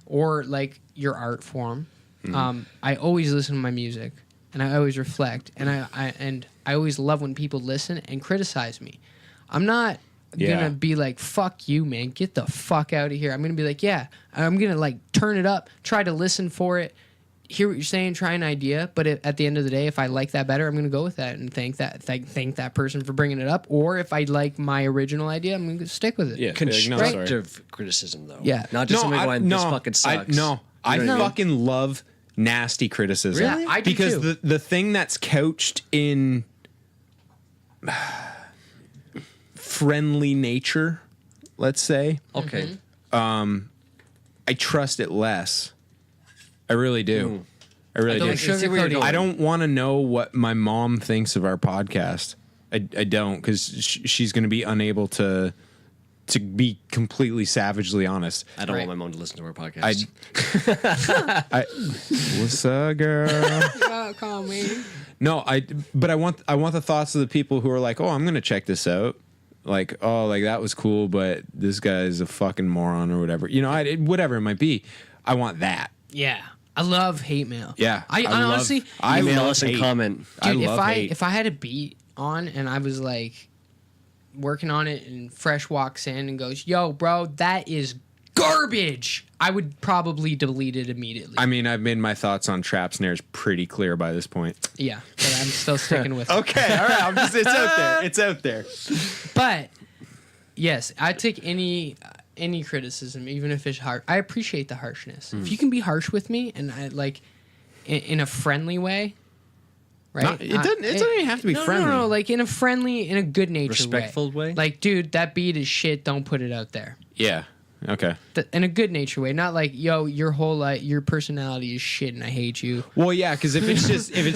or like your art form. I always listen to my music, and I always reflect, and I always love when people listen and criticize me. I'm not gonna be like, fuck you, man, get the fuck out of here. I'm gonna be like, yeah, I'm gonna like turn it up, try to listen for it, hear what you're saying, try an idea, but at the end of the day, if I like that better, I'm going to go with that and thank that person for bringing it up. Or if I like my original idea, I'm going to stick with it. Yeah. Constructive criticism, though. Yeah. Not just somebody going, this fucking sucks. I fucking love nasty criticism. Really? I do because too. the thing that's couched in friendly nature, let's say, Okay. I trust it less. I really do. I really don't do. sugarcoat it. I don't want to know what my mom thinks of our podcast. I don't, because she's going to be unable to be completely savagely honest. I don't Right. want my mom to listen to our podcast. What's up, girl? Call me. No, but I want the thoughts of the people who are like, oh, I'm going to check this out. Like, oh, like that was cool, but this guy's a fucking moron or whatever. Whatever it might be. I want that. Yeah. I love hate mail. Yeah. I honestly, Email us and comment. dude, love hate. if I had a beat on and I was like working on it and Fresh walks in and goes, yo, bro, that is garbage, I would probably delete it immediately. I mean, I've made my thoughts on trap snares pretty clear by this point. Yeah, but I'm still sticking with it. Okay, all right. It's out there. It's out there. But yes, I take any criticism, even if it's harsh. I appreciate the harshness. If you can be harsh with me, and I like in a friendly way, right? It doesn't even have to be friendly. No, like in a good natured Respectful way? Like, dude, that beat is shit. Don't put it out there. Yeah. Okay. In a good natured way, not like, yo, your whole your personality is shit and I hate you. Well, yeah, because if it's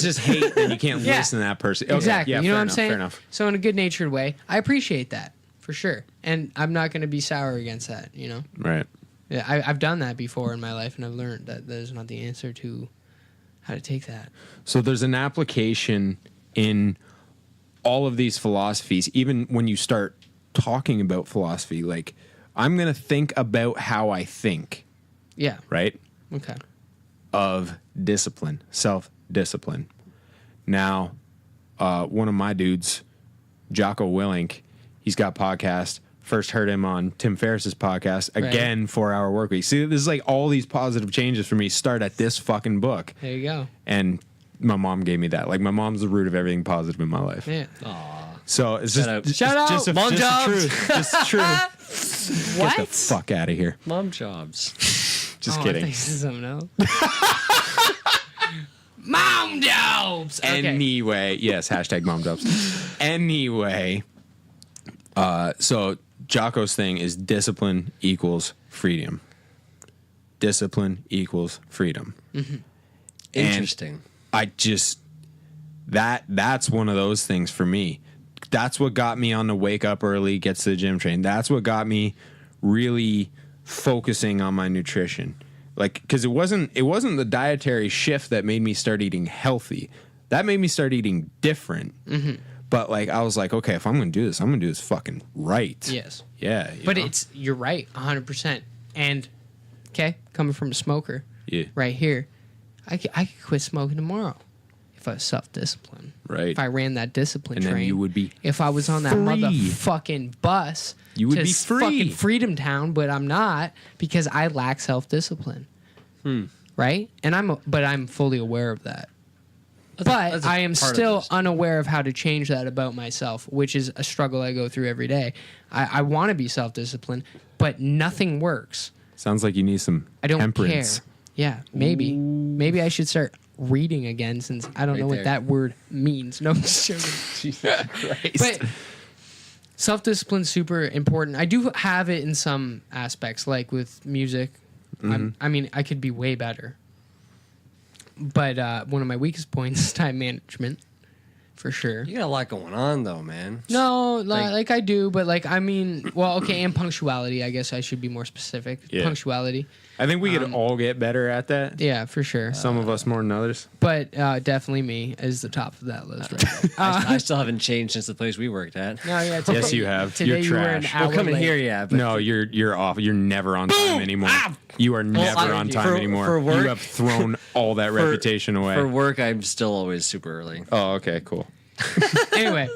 just hate, then you can't Yeah. listen to that person. Okay, Exactly. Yeah, you know fair what I'm enough, saying? Fair enough. So in a good natured way, I appreciate that for sure, and I'm not going to be sour against that. Right. Yeah, I've done that before in my life, and I've learned that is not the answer to how to take that. So there's an application in all of these philosophies, even when you start talking about philosophy, like I'm going to think about how I think, Yeah. right? Okay. Of discipline, self-discipline. Now, one of my dudes, Jocko Willink, he's got a podcast. First heard him on Tim Ferriss's podcast. Again, 4 Hour Workweek. See, this is like all these positive changes for me start at this fucking book. There you go. And my mom gave me that. Like, my mom's the root of everything positive in my life. Yeah. So it's just Shout out. just Mom just jobs. the truth. Just the truth. What? Get the fuck out of here. Mom jobs. Just I kidding. think this is something else. Mom jobs. Okay. Anyway, yes, hashtag mom jobs. Anyway, so Jocko's thing is discipline equals freedom. Discipline equals freedom. Mm-hmm. Interesting. I just that's one of those things for me. That's what got me on the wake up early, gets to the gym train. That's what got me really focusing on my nutrition. Like, because it wasn't the dietary shift that made me start eating healthy. That made me start eating different. Mm-hmm. But like I was like, okay, if I'm gonna do this, I'm gonna do this fucking right. Yes. Yeah. But know? you're right, 100%. And okay, coming from a smoker, Yeah. right here, I could quit smoking tomorrow if I was self-disciplined. Right. If I ran that discipline And then train, you would be if I was on that free. motherfucking bus, You would to be free. fucking Freedom Town, but I'm not because I lack self-discipline. Right? And I'm fully aware of that. But I am still unaware of how to change that about myself, which is a struggle I go through every day. I want to be self-disciplined, but nothing works. Sounds like you need some I don't temperance. care. Yeah, maybe. Maybe I should start reading again since I don't know what that word means. No, I'm just joking. Jesus Christ. But self-discipline's super important. I do have it in some aspects, like with music. I mean, I could be way better. But one of my weakest points is time management, for sure. You got a lot going on, though, man. No, like I do, but like I mean, well, okay, and punctuality. I guess I should be more specific. Yeah. Punctuality. I think we could all get better at that. Yeah, for sure. Some of us more than others. But definitely me is the top of that list right now. I still haven't changed since the place we worked at. No, yeah, Yes, you have. Today You're you were an trash. hour Well, coming late. here, yeah. But No, you're off. You're never on time anymore. You are never on time anymore. for work- you have thrown all that reputation away. For work, I'm still always super early. Oh, okay, cool. Anyway,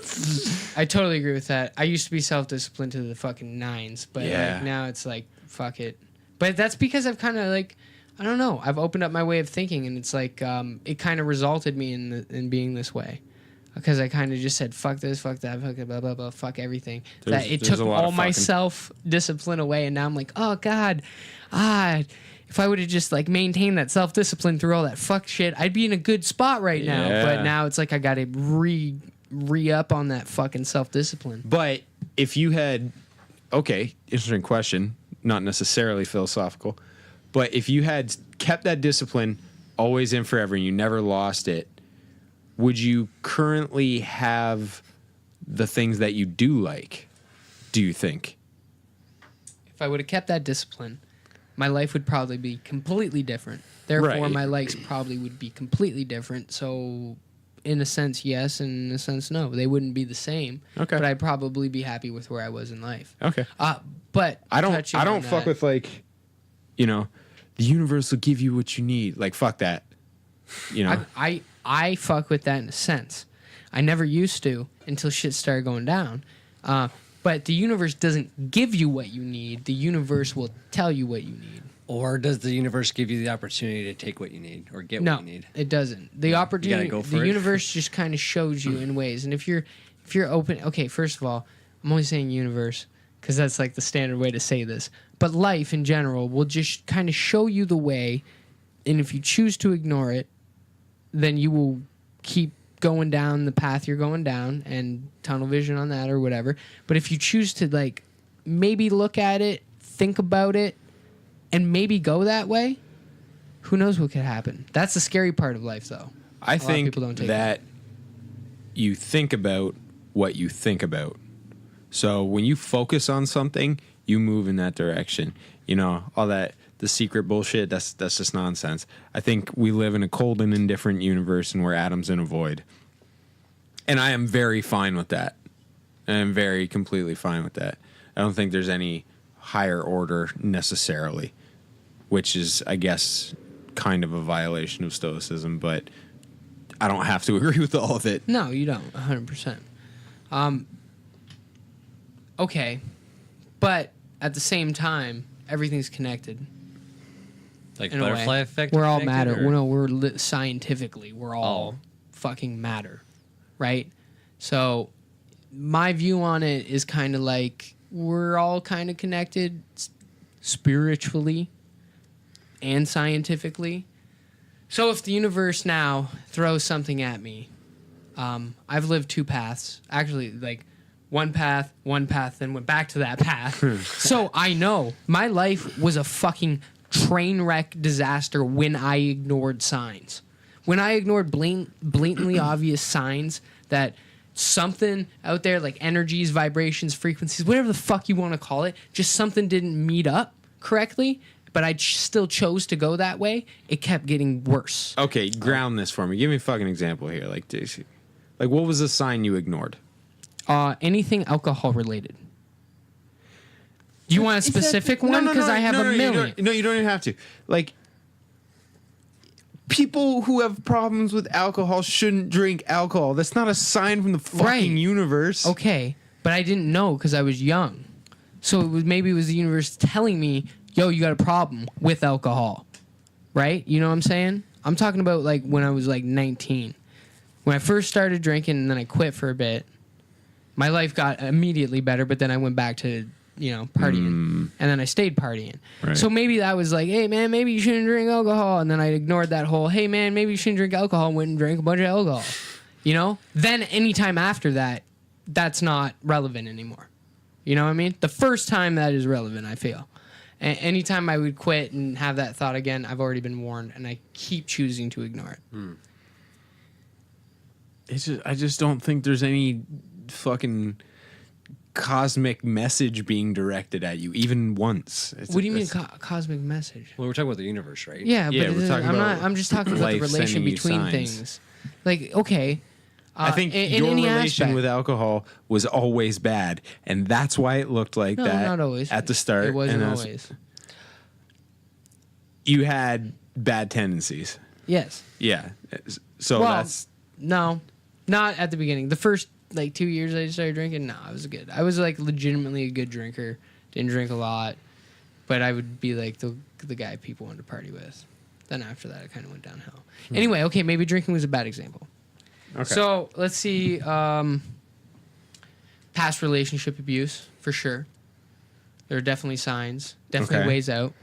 I totally agree with that. I used to be self-disciplined to the fucking nines, but Yeah. like, now it's like, fuck it. But that's because I've kind of like, I don't know, I've opened up my way of thinking, and it's like, it kind of resulted me in being this way. Because I kind of just said, fuck this, fuck that, fuck blah, blah, blah, fuck everything. There's It a took lot of all my fucking. self-discipline away, and now I'm like, oh, God, if I would have just like maintained that self-discipline through all that fuck shit, I'd be in a good spot right now. Yeah. But now it's like I got to re-up on that fucking self-discipline. But if you had, okay, interesting question, not necessarily philosophical, but if you had kept that discipline always in forever and you never lost it, would you currently have the things that you do like, do you think? If I would have kept that discipline, my life would probably be completely different. Therefore, Right. my likes probably would be completely different. So, in a sense, yes, and in a sense, no. They wouldn't be the same. Okay. But I'd probably be happy with where I was in life. Okay. But I don't touching on fuck that- with like, you know, the universe will give you what you need. Like fuck that. You know. I fuck with that in a sense. I never used to until shit started going down. But the universe doesn't give you what you need. The universe will tell you what you need. Or does the universe give you the opportunity to take what you need or get No, what you need? it doesn't. The opportunity, go for the it. universe just kind of shows you in ways. And if you're open, okay. First of all, I'm only saying universe because that's like the standard way to say this. But life in general will just kind of show you the way, and if you choose to ignore it, then you will keep going down the path you're going down and tunnel vision on that or whatever. But if you choose to like maybe look at it, think about it, and maybe go that way, who knows what could happen. That's the scary part of life, though. I think people don't take that you think about what you think about. So when you focus on something, you move in that direction. You know, all that the secret bullshit, that's just nonsense. I think we live in a cold and indifferent universe and we're atoms in a void. And I am very fine with that. I am very completely fine with that. I don't think there's any higher order necessarily, which is, I guess, kind of a violation of Stoicism, but I don't have to agree with all of it. No, you don't. 100%. Okay. But at the same time, everything's connected. Like In a way. butterfly effect? We're all connected, matter. or- No, scientifically, we're all fucking matter, right? So my view on it is kind of like we're all kind of connected spiritually and scientifically. So if the universe now throws something at me, I've lived two paths. Actually, like one path, then went back to that path. So I know my life was a fucking train wreck disaster when I ignored signs. When I ignored blatantly obvious signs that something out there, like energies, vibrations, frequencies, whatever the fuck you want to call it, just something didn't meet up correctly, but I still chose to go that way, it kept getting worse. Okay, ground this for me. Give me a fucking example here. Like what was the sign you ignored? Anything alcohol related. Do you want a specific one? Because I have a million. You don't even have to. Like, people who have problems with alcohol shouldn't drink alcohol. That's not a sign from the fucking universe. Okay, but I didn't know because I was young. So maybe it was the universe telling me, yo, you got a problem with alcohol. Right? You know what I'm saying? I'm talking about like when I was like 19. When I first started drinking and then I quit for a bit, my life got immediately better, but then I went back to, partying. And then I stayed partying. Right. So maybe that was like, hey, man, maybe you shouldn't drink alcohol. And then I ignored that whole, hey, man, maybe you shouldn't drink alcohol, and went and drank a bunch of alcohol. Then anytime after that, that's not relevant anymore. You know what I mean? The first time that is relevant, I feel. Anytime I would quit and have that thought again, I've already been warned, and I keep choosing to ignore it. I just don't think there's any fucking cosmic message being directed at you, even once. What do you mean cosmic message? Well, we're talking about the universe, right? Yeah, but we're talking I'm just talking about the relation between things. Like, okay. I think your relation with alcohol was always bad, and that's why it looked like that not always. at the start. It wasn't always. You had bad tendencies. Yes. Yeah. So that's... No, not at the beginning. The first, 2 years I started drinking, no, I was good. I was, legitimately a good drinker. Didn't drink a lot, but I would be, the guy people wanted to party with. Then after that, it kind of went downhill. Anyway, okay, maybe drinking was a bad example. Okay. So let's see. Past relationship abuse, for sure. There are definitely signs. Definitely ways out.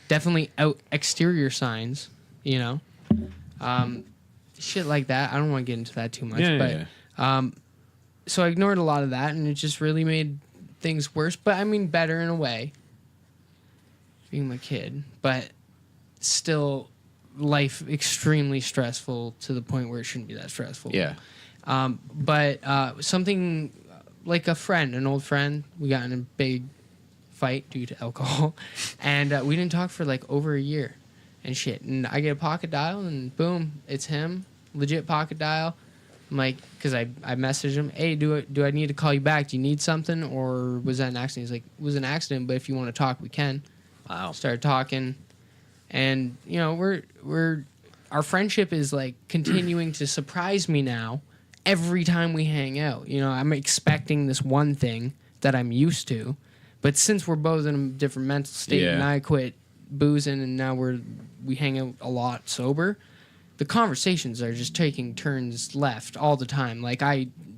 Definitely exterior signs. Shit like that. I don't want to get into that too much. So I ignored a lot of that, and it just really made things worse. But I mean, better in a way. Being my kid, but still. Life extremely stressful to the point where it shouldn't be that stressful. Yeah. But something like an old friend, we got in a big fight due to alcohol, and we didn't talk for over a year and shit. And I get a pocket dial, and boom, it's him, legit pocket dial. I'm like, because I messaged him, hey, do I need to call you back? Do you need something, or was that an accident? He's like, it was an accident, but if you want to talk, we can. Wow. Started talking. And our friendship is continuing to surprise me now every time we hang out. I'm expecting this one thing that I'm used to, but since we're both in a different mental state, and I quit boozing, and now we hang out a lot sober, the conversations are just taking turns left all the time.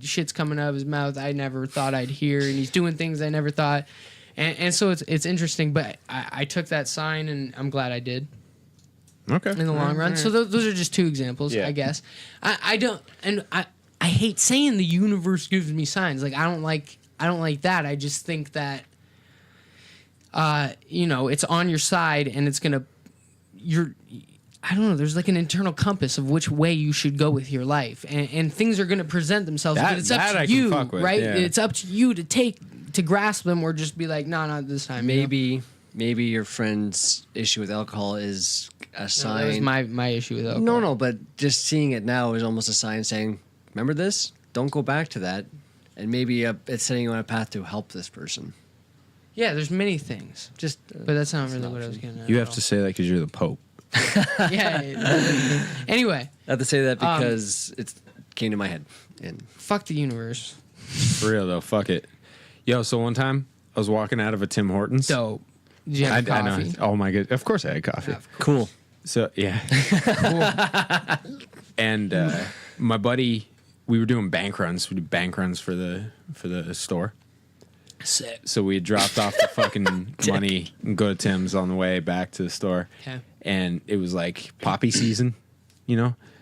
Shit's coming out of his mouth I never thought I'd hear, and he's doing things I never thought. And so it's interesting, but I took that sign, and I'm glad I did. Okay. In the long run. So those are just two examples, I guess. I hate saying the universe gives me signs. I don't like that. I just think that it's on your side, and it's gonna I don't know. There's an internal compass of which way you should go with your life, and things are gonna present themselves. But it's up to you, right? Yeah. It's up to you to grasp them, or just be like, no, not this time. Maybe your friend's issue with alcohol is a sign. That was my issue with alcohol. No, but just seeing it now is almost a sign saying, remember this? Don't go back to that. And maybe it's setting you on a path to help this person. Yeah, there's many things. But that's not really what I was getting at. You have to say that because you're the Pope. Yeah. Anyway. I have to say that because it came to my head. And fuck the universe. For real, though. Fuck it. Yo, so one time, I was walking out of a Tim Hortons. Dope. Did you have coffee? I know. Oh, my God. Of course I had coffee. Cool. So, yeah. Cool. And my buddy, we were doing bank runs. We did bank runs for the store. Sick. So we had dropped off the fucking money and go to Tim's on the way back to the store. Okay. And it was poppy season,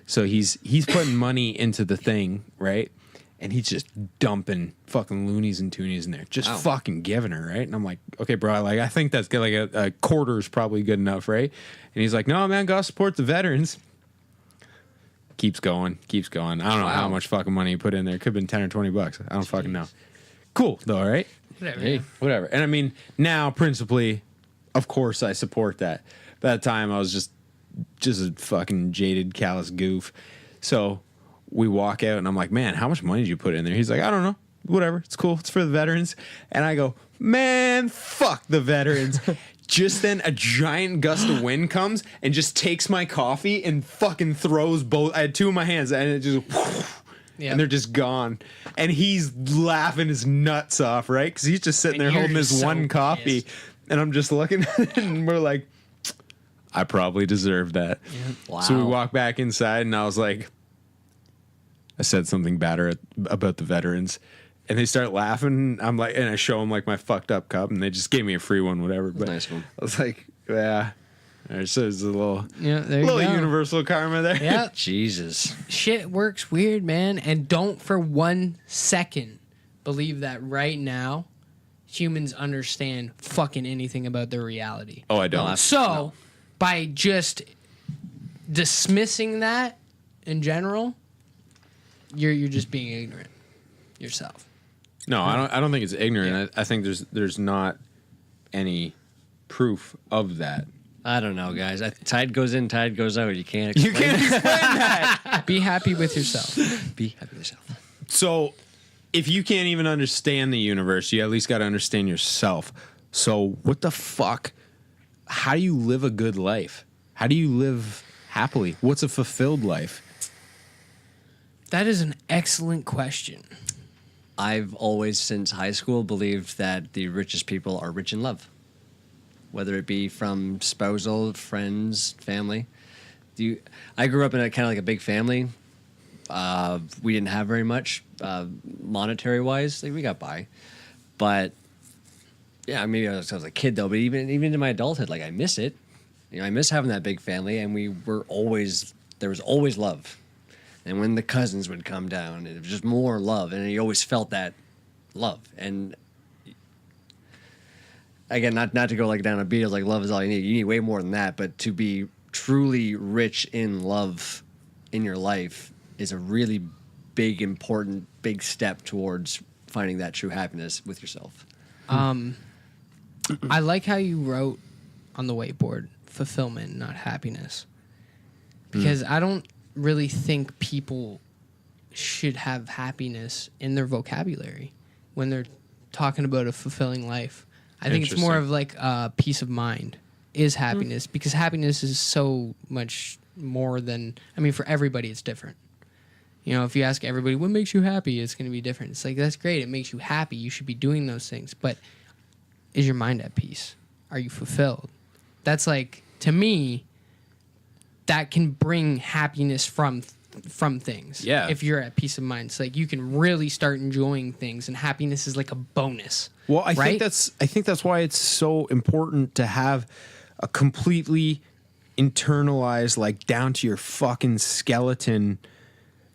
So he's putting money into the thing, right? And he's just dumping fucking loonies and toonies in there, just fucking giving her, right? And I'm like, okay, bro, I think that's good. A quarter is probably good enough, right? And he's like, no, man, gotta support the veterans. Keeps going. I don't know how much fucking money he put in there. It could have been 10 or 20 bucks. I don't fucking know. Cool, though, right? Whatever. Hey, whatever. And I mean, now, principally, of course, I support that. By that time, I was just a fucking jaded, callous goof. So we walk out, and I'm like, man, how much money did you put in there? He's like, I don't know. whatever, it's cool, it's for the veterans. And I go, man, fuck the veterans. Just then a giant gust of wind comes and just takes my coffee and fucking throws both. I had two in my hands and it just, and they're just gone. And he's laughing his nuts off, right? Because he's just sitting there holding his one coffee. And I'm just looking at it and we're like, I probably deserve that. Yeah. Wow. So we walk back inside and I was like, I said something bad about the veterans. And they start laughing. I'm like, and I show them like my fucked up cup, and they just gave me a free one, whatever. But Nice one. I was like, yeah. So there's a little, there you little go. universal karma there. Yeah. Jesus. Shit works weird, man. And don't for 1 second believe that right now humans understand fucking anything about their reality. Oh, I don't. So, by just dismissing that in general, you're just being ignorant yourself. No, I don't think it's ignorant. I think there's not any proof of that. I don't know, guys. Tide goes in, tide goes out. You can't explain You can't explain that. Be happy with yourself. Be happy with yourself. So, if you can't even understand the universe, you at least got to understand yourself. So, what the fuck? How do you live a good life? How do you live happily? What's a fulfilled life? That is an excellent question. I've always, since high school, believed that the richest people are rich in love, whether it be from spousal, friends, family. I grew up in a kind of like a big family. We didn't have very much monetary wise. Like, we got by, but yeah, maybe I was a kid though. But even in my adulthood, like, I miss it. I miss having that big family, and there was always love. And when the cousins would come down, it was just more love, and you always felt that love. And again, not to go like down a Beatles, like love is all you need. You need way more than that. But to be truly rich in love in your life is a really big, important, big step towards finding that true happiness with yourself. I like how you wrote on the whiteboard, fulfillment, not happiness. Because I don't really think people should have happiness in their vocabulary when they're talking about a fulfilling life. I think it's more of like peace of mind is happiness, because happiness is so much more than, I mean, for everybody it's different. If you ask everybody what makes you happy, it's going to be different. It's like, that's great, it makes you happy, you should be doing those things, but is your mind at peace? Are you fulfilled? That's like, to me, that can bring happiness from things. Yeah. If you're at peace of mind, it's like you can really start enjoying things, and happiness is like a bonus. Well, I right? think that's why it's so important to have a completely internalized, like down to your fucking skeleton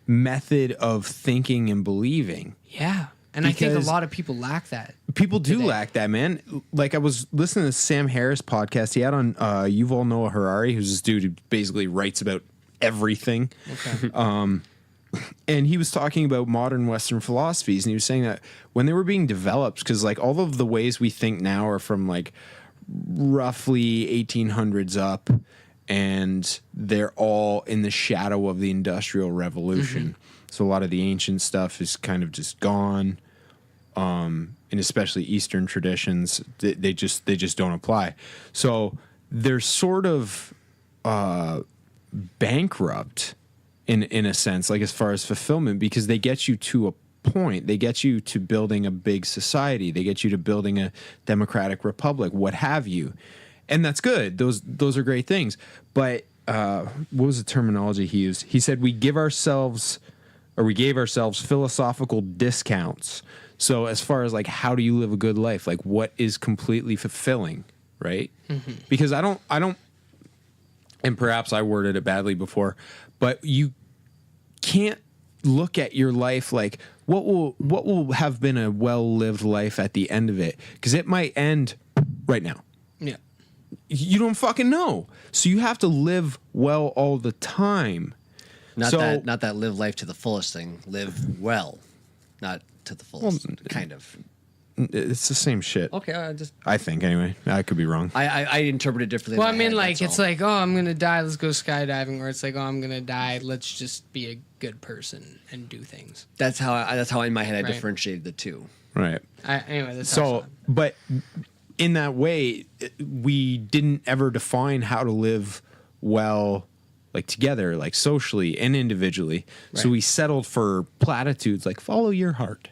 method of thinking and believing. Yeah. And I think a Because lot of people lack that. People do today. lack that, man. Like, I was listening to Sam Harris podcast. He had on Yuval Noah Harari, who's this dude who basically writes about everything. Okay. And he was talking about modern Western philosophies, and he was saying that when they were being developed, because like all of the ways we think now are from like roughly 1800s up, and they're all in the shadow of the Industrial Revolution. So a lot of the ancient stuff is kind of just gone, and especially Eastern traditions, they just don't apply. So they're sort of bankrupt in a sense, like as far as fulfillment, because they get you to a point. They get you to building a big society. They get you to building a democratic republic, what have you. And that's good. Those are great things. But what was the terminology he used? He said we gave ourselves philosophical discounts. So as far as like, how do you live a good life? Like, what is completely fulfilling, right? Because I don't, and perhaps I worded it badly before, but you can't look at your life like what will have been a well-lived life at the end of it, because it might end right now. Yeah. You don't fucking know. So you have to live well all the time. Not that live life to the fullest thing. Live well, not to the fullest, kind of. It's the same shit. Okay, I think anyway. I could be wrong. I interpret it differently. Well, in I my mean, head, like, that's it's all. like, oh, I'm going to die, let's go skydiving. Or it's like, oh, I'm going to die, let's just be a good person and do things. That's how in my head I Right. differentiated the two. Right. Anyway, that's So, also- but in that way, we didn't ever define how to live well, like together, like socially and individually. So Right. we settled for platitudes like follow your heart.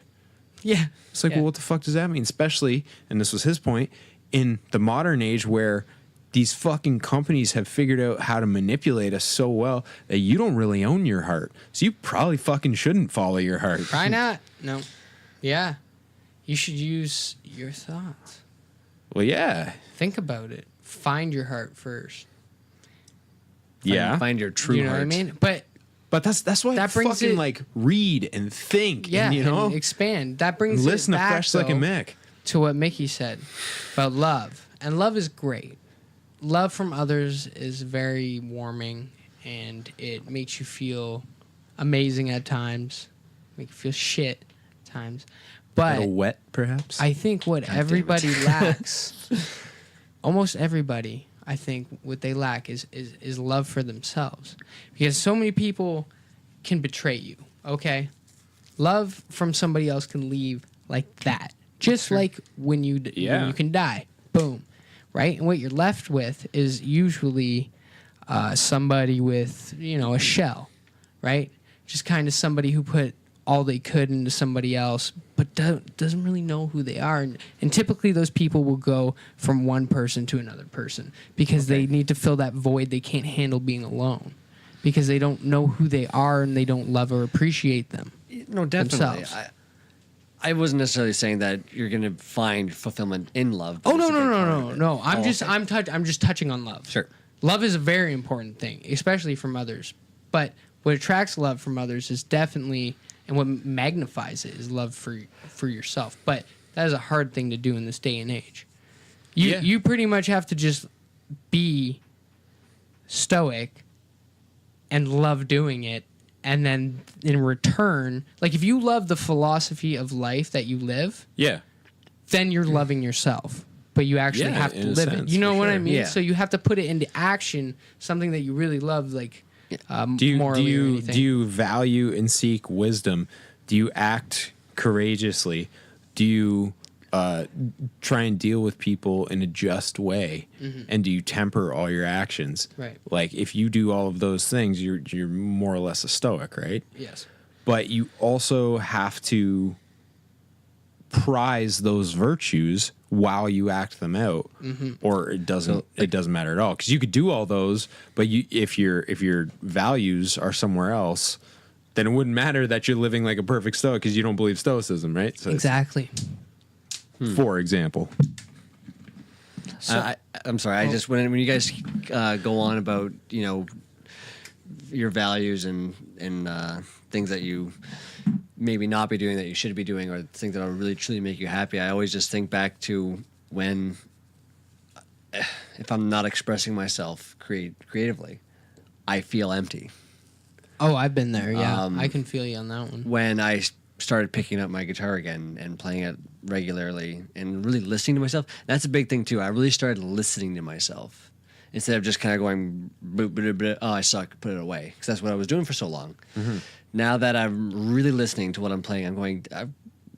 Yeah. It's like, Yeah. well, what the fuck does that mean? Especially, and this was his point, in the modern age where these fucking companies have figured out how to manipulate us so well that you don't really own your heart. So you probably fucking shouldn't follow your heart. Why not? No. Yeah. You should use your thoughts. Well, yeah. Think about it. Find your heart first. Find your true You know heart. what I mean? But But that's why That I brings fucking it- like read and think, yeah, and, you know, and expand. That brings listen it to back, Fresh Like a though, Mick. to what Mickey said about love. And love is great. Love from others is very warming, and it makes you feel amazing at times, make you feel shit at times. A But little wet, perhaps. I think what everybody lacks, almost everybody, I think what they lack is love for themselves. Because so many people can betray you, okay? Love from somebody else can leave like that. Just like when you can die. Boom. Right? And what you're left with is usually somebody with, a shell, right? Just kind of somebody who put all they could into somebody else, but doesn't really know who they are. And typically those people will go from one person to another person because they need to fill that void. They can't handle being alone because they don't know who they are and they don't love or appreciate them. No, definitely. Themselves. I wasn't necessarily saying that you're going to find fulfillment in love. Oh, but no, it's a no, big no, part no, of it. no. I'm Oh, just okay. I'm just touching on love. Sure. Love is a very important thing, especially from others. But what attracts love from others is definitely, and what magnifies it is love for yourself. But that is a hard thing to do in this day and age. You pretty much have to just be stoic and love doing it. And then in return, like if you love the philosophy of life that you live, yeah. then you're loving yourself. But you actually Yeah, have to in a live it. sense, You know for what I sure. mean? Yeah. So you have to put it into action, something that you really love, like Do you morally do or you anything. do you value and seek wisdom? Do you act courageously? Do you try and deal with people in a just way? And do you temper all your actions? Right. Like if you do all of those things, you're more or less a stoic, right? Yes. But you also have to prize those virtues while you act them out, or it doesn't matter at all. Because you could do all those, but if your values are somewhere else, then it wouldn't matter that you're living like a perfect stoic because you don't believe stoicism, right? So Exactly. for example, I'm sorry. I just when you guys go on about your values and things that you maybe not be doing that you should be doing, or things that will really truly make you happy, I always just think back to when, if I'm not expressing myself creatively, I feel empty. Oh, I've been there. Yeah, I can feel you on that one. When I started picking up my guitar again and playing it regularly and really listening to myself, that's a big thing too. I really started listening to myself instead of just kind of going, oh, I suck, put it away, because that's what I was doing for so long. Now that I'm really listening to what I'm playing, I'm going,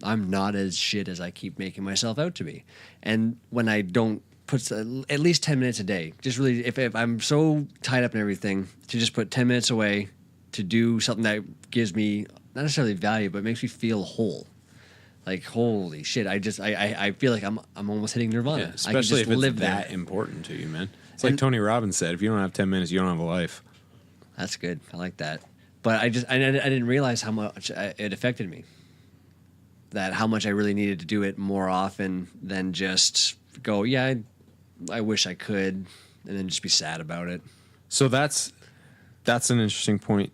I'm not as shit as I keep making myself out to be. And when I don't put at least 10 minutes a day, just really, if I'm so tied up in everything, to just put 10 minutes away to do something that gives me not necessarily value, but makes me feel whole. Like, holy shit! I feel like I'm almost hitting nirvana. especially I if can just it's that important to you, man. It's like Tony Robbins said: if you don't have 10 minutes, you don't have a life. That's good. I like that. But I didn't realize how much it affected me. That how much I really needed to do it more often than just go, yeah, I wish I could, and then just be sad about it. So that's an interesting point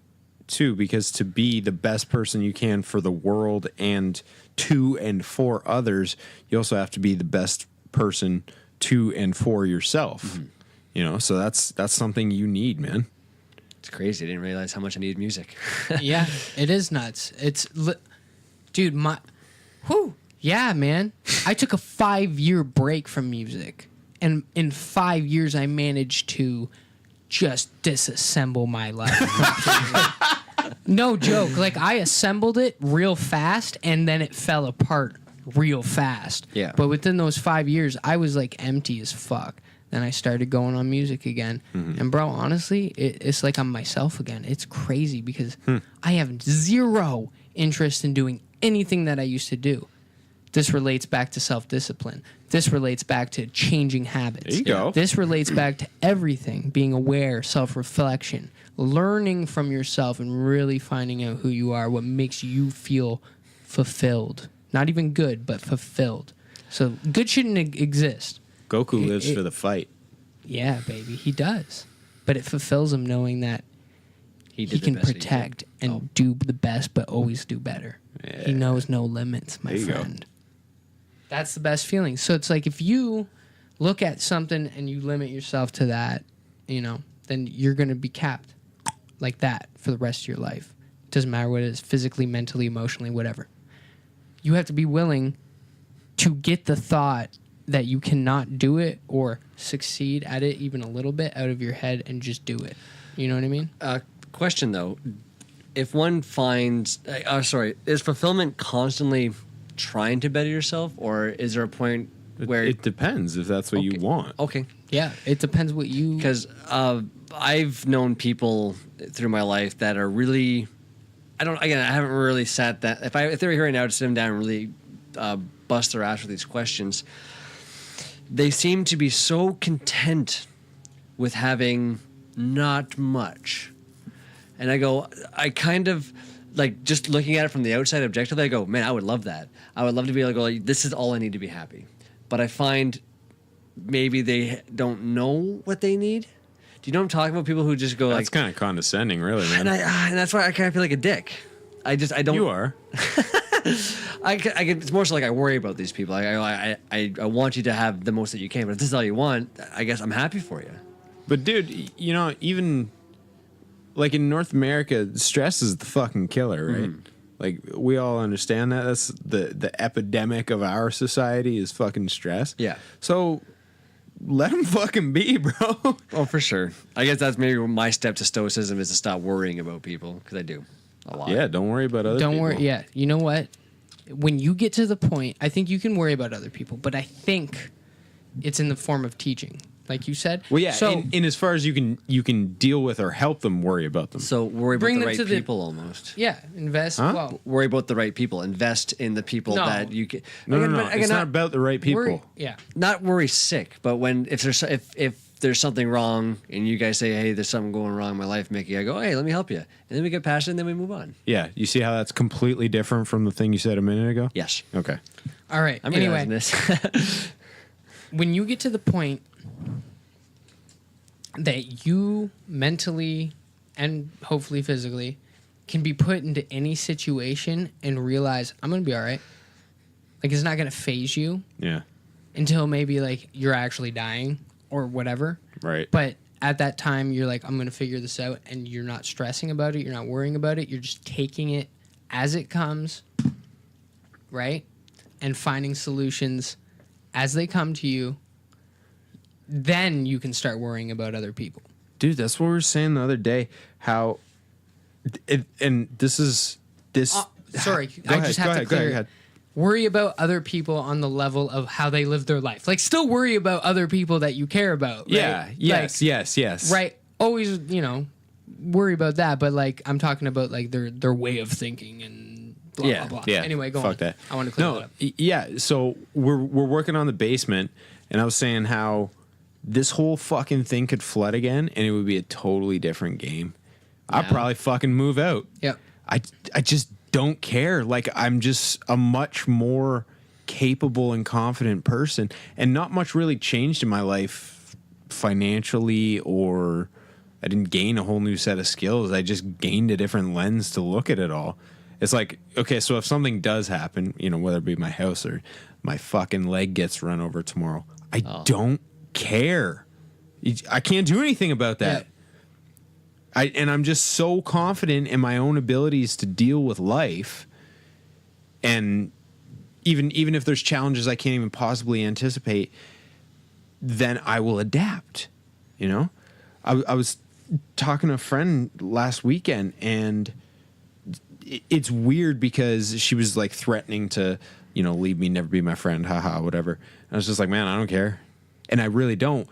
too, because to be the best person you can for the world and to and for others, you also have to be the best person to and for yourself. So that's something you need, man. It's crazy. I didn't realize how much I needed music. Yeah, it is nuts. Dude, Yeah, man. I took a 5-year break from music. And in 5 years, I managed to just disassemble my life. No joke. Like, I assembled it real fast, and then it fell apart real fast. Yeah. But within those 5 years, I was, like, empty as fuck. Then I started going on music again. And, bro, honestly, it's like I'm myself again. It's crazy because I have zero interest in doing anything that I used to do. This relates back to self-discipline. This relates back to changing habits. There you go. This relates back to everything, being aware, self-reflection, learning from yourself and really finding out who you are, what makes you feel fulfilled. Not even good, but fulfilled. So good shouldn't exist. Goku lives for the fight. Yeah, baby, he does. But it fulfills him knowing that he did the can best he protect could. and do the best, but always do better. Yeah. He knows no limits, my There you go. friend. That's the best feeling. So it's like if you look at something and you limit yourself to that, then you're going to be capped like that for the rest of your life. Doesn't matter what it is, physically, mentally, emotionally, whatever. You have to be willing to get the thought that you cannot do it or succeed at it even a little bit out of your head and just do it. You know what I mean? Question though, if one finds, is fulfillment constantly trying to better yourself, or is there a point where It depends if that's what you want. Okay, Yeah, it depends what you... because I've known people through my life that are really, I haven't really sat that. If they were here right now to sit them down and really bust their ass with these questions, they seem to be so content with having not much. And I kind of, like, just looking at it from the outside objectively, I go, man, I would love that. I would love to be able to go, like, this is all I need to be happy. But I find maybe they don't know what they need. Do you know what I'm talking about? People who just go, That's like... kind of condescending, really, man. And that's why I kind of feel like a dick. I don't... You are. It's more so like I worry about these people. I want you to have the most that you can, but if this is all you want, I guess I'm happy for you. But, dude, even... Like, in North America, stress is the fucking killer, right? Like, we all understand that. That's the epidemic of our society is fucking stress. Yeah. So, let them fucking be, bro. Oh, for sure. I guess that's maybe my step to Stoicism is to stop worrying about people, because I do a lot. Yeah, don't worry about other people. Don't worry. Yeah, you know what? When you get to the point, I think you can worry about other people, but I think it's in the form of teaching, like you said. Well, yeah, So in as far as you can deal with or help them worry about them. So worry about Bring the them right to the- people almost. yeah, invest. Huh? Well, Worry about the right people. Invest in the people No. that you can. No, Again, no. but again, It's not about the right people. worry. Yeah. not worry sick, but if there's something wrong and you guys say, hey, there's something going wrong in my life, Mickey, I go, hey, let me help you. And then we get past it and then we move on. Yeah, you see how that's completely different from the thing you said a minute ago? Yes. Okay. All right. I'm Anyway, realizing this. when you get to the point that you mentally and hopefully physically can be put into any situation and realize I'm going to be all right. Like, it's not going to phase you Yeah. until maybe like you're actually dying or whatever. Right. But at that time, you're like, I'm going to figure this out, and you're not stressing about it. You're not worrying about it. You're just taking it as it comes, right? And finding solutions as they come to you. Then you can start worrying about other people. Dude, that's what we were saying the other day. How, and this is this. Sorry, Go I ahead, just go have ahead, to go clear. ahead. Worry about other people on the level of how they live their life. Like, still worry about other people that you care about. Right? Yeah. Yes. Like, yes. right. Always, worry about that. But like, I'm talking about like their way of thinking and blah Yeah, blah blah. Yeah. Anyway, go Fuck on. that. I want to clear that up. Yeah. So we're working on the basement, and I was saying how this whole fucking thing could flood again, and it would be a totally different game. I'd Yeah. probably fucking move out. Yep. I just don't care. Like, I'm just a much more capable and confident person, and not much really changed in my life financially, or I didn't gain a whole new set of skills. I just gained a different lens to look at it all. It's like, okay, so if something does happen, whether it be my house or my fucking leg gets run over tomorrow, I don't care. I can't do anything about that. Yeah. And I'm just so confident in my own abilities to deal with life. And even if there's challenges I can't even possibly anticipate, then I will adapt. You know, I was talking to a friend last weekend, and it's weird because she was like threatening to, you know, leave me, never be my friend, haha, whatever. And I was just like, man, I don't care. And I really don't,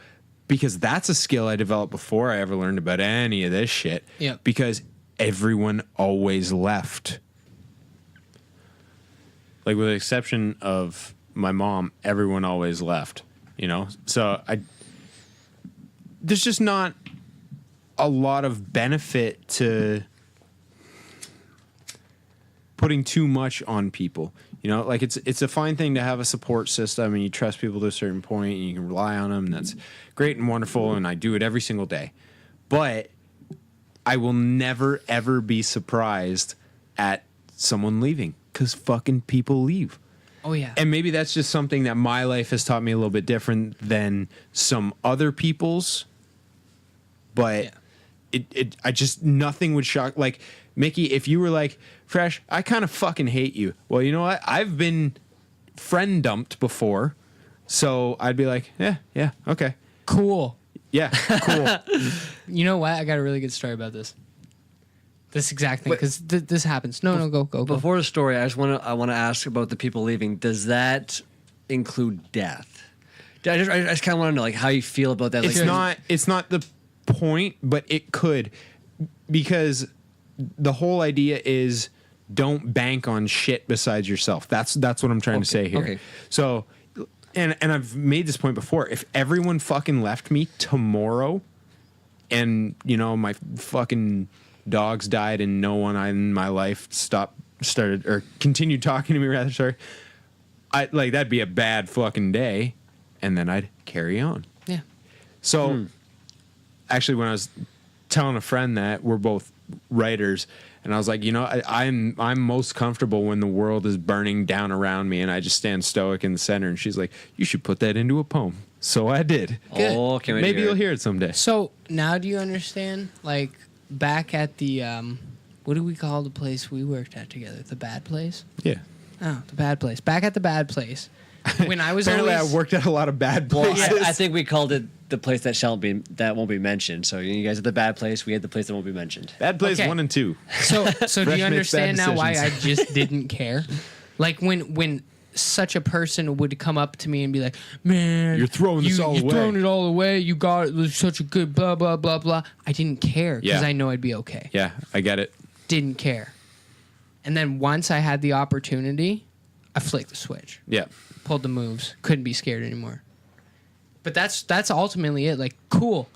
because that's a skill I developed before I ever learned about any of this shit. Yeah. Because everyone always left. Like, with the exception of my mom, everyone always left, you know? So there's just not a lot of benefit to putting too much on people. You know, like it's a fine thing to have a support system and you trust people to a certain point and you can rely on them. And that's great and wonderful. And I do it every single day. But I will never, ever be surprised at someone leaving, because fucking people leave. Oh, yeah. And maybe that's just something that my life has taught me a little bit different than some other people's. But I just, nothing would shock. Like, Mickey, if you were like, Fresh, I kind of fucking hate you. Well, you know what? I've been friend dumped before. So I'd be like, yeah, okay. Cool. Yeah, cool. You know what? I got a really good story about this. This exact thing, because this happens. No, go. Before the story, I want to ask about the people leaving. Does that include death? I just kind of want to know, like, how you feel about that. It's not the point, but it could, because the whole idea is don't bank on shit besides yourself. That's what I'm trying to say here. Okay. So, and I've made this point before. If everyone fucking left me tomorrow, and you know my fucking dogs died and no one in my life continued talking to me, rather, sorry, that'd be a bad fucking day, and then I'd carry on. Yeah. So actually, when I was telling a friend that we're both writers, and I was like, you know, I'm most comfortable when the world is burning down around me and I just stand stoic in the center. And she's like, you should put that into a poem. So I did. Good. Oh, can't wait Maybe to you'll hear it someday. So now do you understand? Like, back at the, what do we call the place we worked at together? The Bad Place? Yeah. Oh, the Bad Place. Back at the Bad Place. When I was Apparently, always... I worked at a lot of bad Well, places. I think we called it the place that won't be mentioned. So you guys are the bad place. We had the place that won't be mentioned. Bad Place Okay. 1 and 2. So do Fresh you makes understand bad now why I decisions. just didn't care? Like, when such a person would come up to me and be like, man, You're throwing this all you're away. throwing it all away. You got it. It was such a good blah, blah, blah, blah. I didn't care because Yeah. I know I'd be okay. Yeah, I get it. Didn't care. And then once I had the opportunity, I flicked the switch. Yeah. Pulled the moves. Couldn't be scared anymore. But that's ultimately it. Like, cool.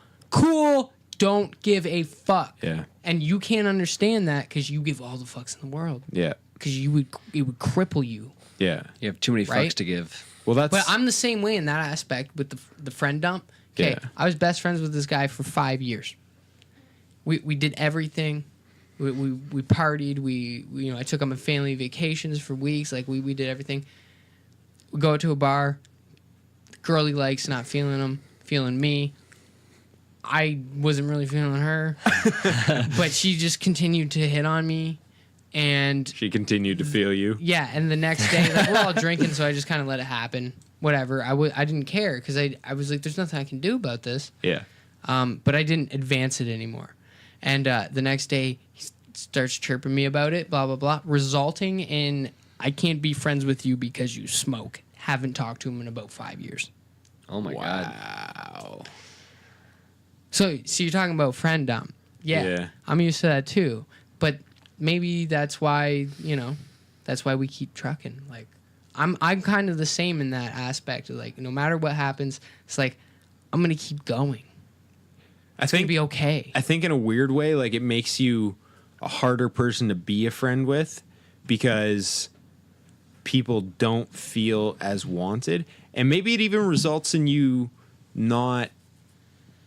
Don't give a fuck. Yeah. And you can't understand that because you give all the fucks in the world. Yeah. Because it would cripple you. Yeah. You have too many Right? fucks to give. Well, that's... But I'm the same way in that aspect with the friend dump. Okay, Yeah. I was best friends with this guy for 5 years. We did everything. We partied. I took him on family vacations for weeks. Like, we did everything. We go to a bar. The girl he likes not feeling him, feeling me. I wasn't really feeling her, but she just continued to hit on me, and She continued to feel you. yeah. And the next day, like, we're all drinking, so I just kind of let it happen. Whatever. I didn't care because I was like, there's nothing I can do about this. Yeah. But I didn't advance it anymore. And the next day, he starts chirping me about it, blah, blah, blah, resulting in I can't be friends with you because you smoke. Haven't talked to him in about 5 years. Oh my god. Wow. So you're talking about friend dump. Yeah. I'm used to that too. But maybe that's why, that's why we keep trucking. Like, I'm kind of the same in that aspect. Like, no matter what happens, it's like, I'm going to keep going. It's going to be okay. I think in a weird way, like, it makes you a harder person to be a friend with because people don't feel as wanted. And maybe it even results in you not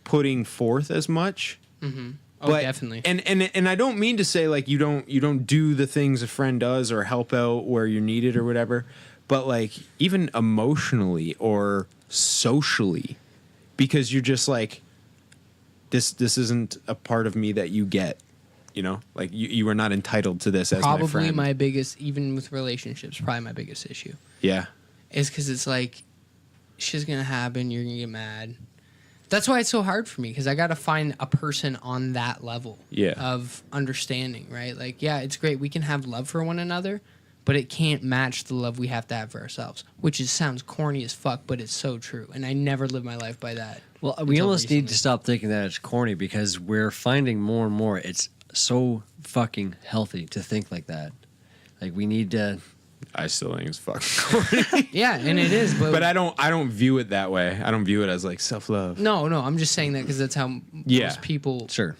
putting forth as much. Mm-hmm. Oh, definitely. And I don't mean to say, like, you don't do the things a friend does or help out where you're needed or whatever, but, like, even emotionally or socially, because you're just like, this isn't a part of me that you get, like you are not entitled to this as my Probably friend. my biggest, even with relationships, probably my biggest issue. Yeah. is because it's like shit's gonna happen. You're gonna get mad. That's why it's so hard for me, because I got to find a person on that level of understanding, right? Like, yeah, it's great. We can have love for one another, but it can't match the love we have to have for ourselves, which sounds corny as fuck, but it's so true. And I never lived my life by that. Well, we almost recently. need to stop thinking that it's corny, because we're finding more and more it's so fucking healthy to think like that. Like, we need to... I still think it's fucking corny. Yeah, and it is, but I don't view it that way. I don't view it as like self-love. no, I'm just saying that because that's how most people Sure.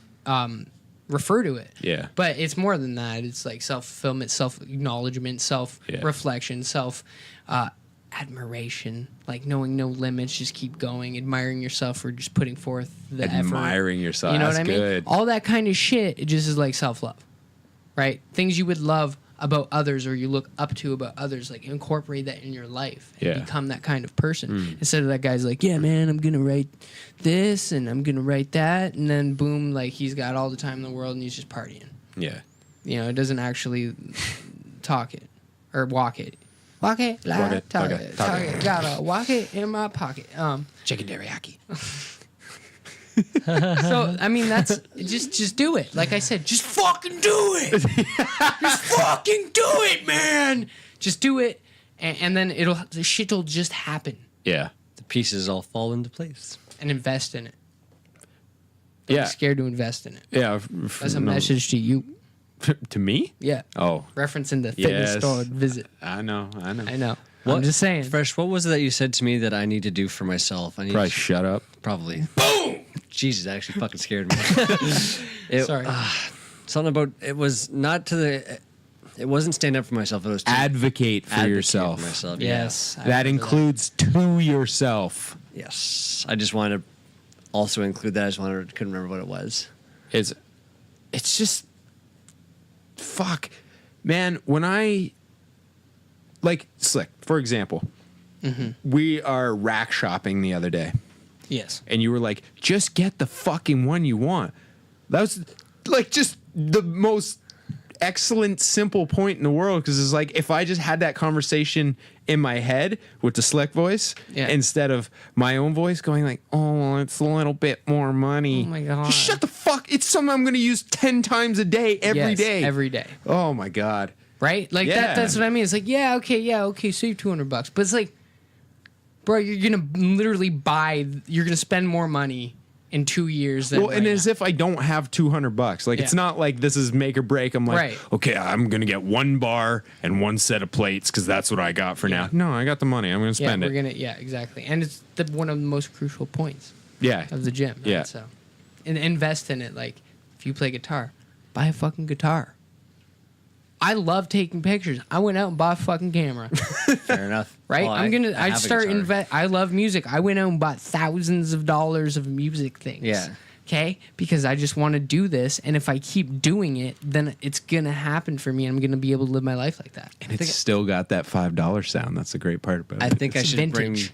refer to it. Yeah. But it's more than that. It's like self-fulfillment, self-acknowledgement, self-reflection, self-admiration, like knowing no limits, just keep going, admiring yourself for just putting forth the effort. Admiring yourself. You know That's what I mean? good. All that kind of shit, it just is like self-love, right? Things you would love about others or you look up to about others, like incorporate that in your life and become that kind of person. Instead of that guy's like, yeah, man, I'm gonna write this and I'm gonna write that, and then boom, like he's got all the time in the world and he's just partying. Yeah. You know, it doesn't actually talk it or walk it. Walk it, Walk it, talk talk it, it, talk talk it. Gotta walk it in my pocket. Chicken teriyaki. So I mean, that's just do it. Like I said, just fucking do it. Just fucking do it, man. Just do it, and then the shit will just happen. Yeah. The pieces all fall into place. And invest in it. Don't Yeah. be scared to invest in it. Yeah. That's a message to you. To me? Yeah. Oh. Referencing the fitness Yes. store visit. I know. I know. I'm just saying. Fresh, what was it that you said to me that I need to do for myself? I need Probably shut up. Probably. Boom! Jesus, that actually fucking scared me. Sorry. Something about, it was not to the, it wasn't stand up for myself. It was to Advocate for advocate yourself. For myself. Yes. I That remember includes to yourself. Yeah. Yes. I just wanted to also include that. I just couldn't remember what it was. It's just fuck, man. When I like Slick, for example, we are rack shopping the other day, Yes. and you were like, "Just get the fucking one you want." That was like just the most excellent, simple point in the world, because it's like if I just had that conversation in my head with the Slick voice instead of my own voice going like, "Oh, well, it's a little bit more money." Oh my God. Just shut the fuck! It's something I'm going to use 10 times a day every day. Every day. Oh my God. Right? Like that's what I mean. It's like, yeah, okay, save $200. But it's like, bro, you're gonna literally you're gonna spend more money in 2 years than And as if I don't have $200. Like it's not like this is make or break. I'm like, okay, I'm gonna get one bar and one set of plates because that's what I got for now. No, I got the money. I'm gonna spend it. Exactly. And it's one of the most crucial points Yeah. of the gym. Right? Yeah. So, and invest in it. Like, if you play guitar, buy a fucking guitar. I love taking pictures. I went out and bought a fucking camera. Fair enough. Right? Well, I'd start invest. I love music. I went out and bought thousands of dollars of music things. Yeah. Okay? Because I just want to do this, and if I keep doing it, then it's gonna happen for me, and I'm gonna be able to live my life like that. And it's still got that $5 sound. That's the great part about it. I think I should vintage.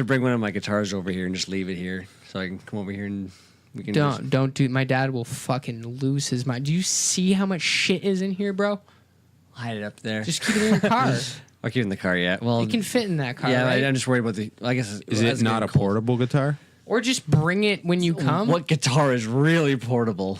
bring one of my guitars over here and just leave it here so I can come over here and we can Don't do. My dad will fucking lose his mind. Do you see how much shit is in here, bro? hide it up there. Just keep it in your car. I'll keep it in the car. Yeah. Well, It can fit in that car. yeah. right? I'm just worried about the. I guess Is it not a portable guitar? Or just bring it when you come. What guitar is really portable?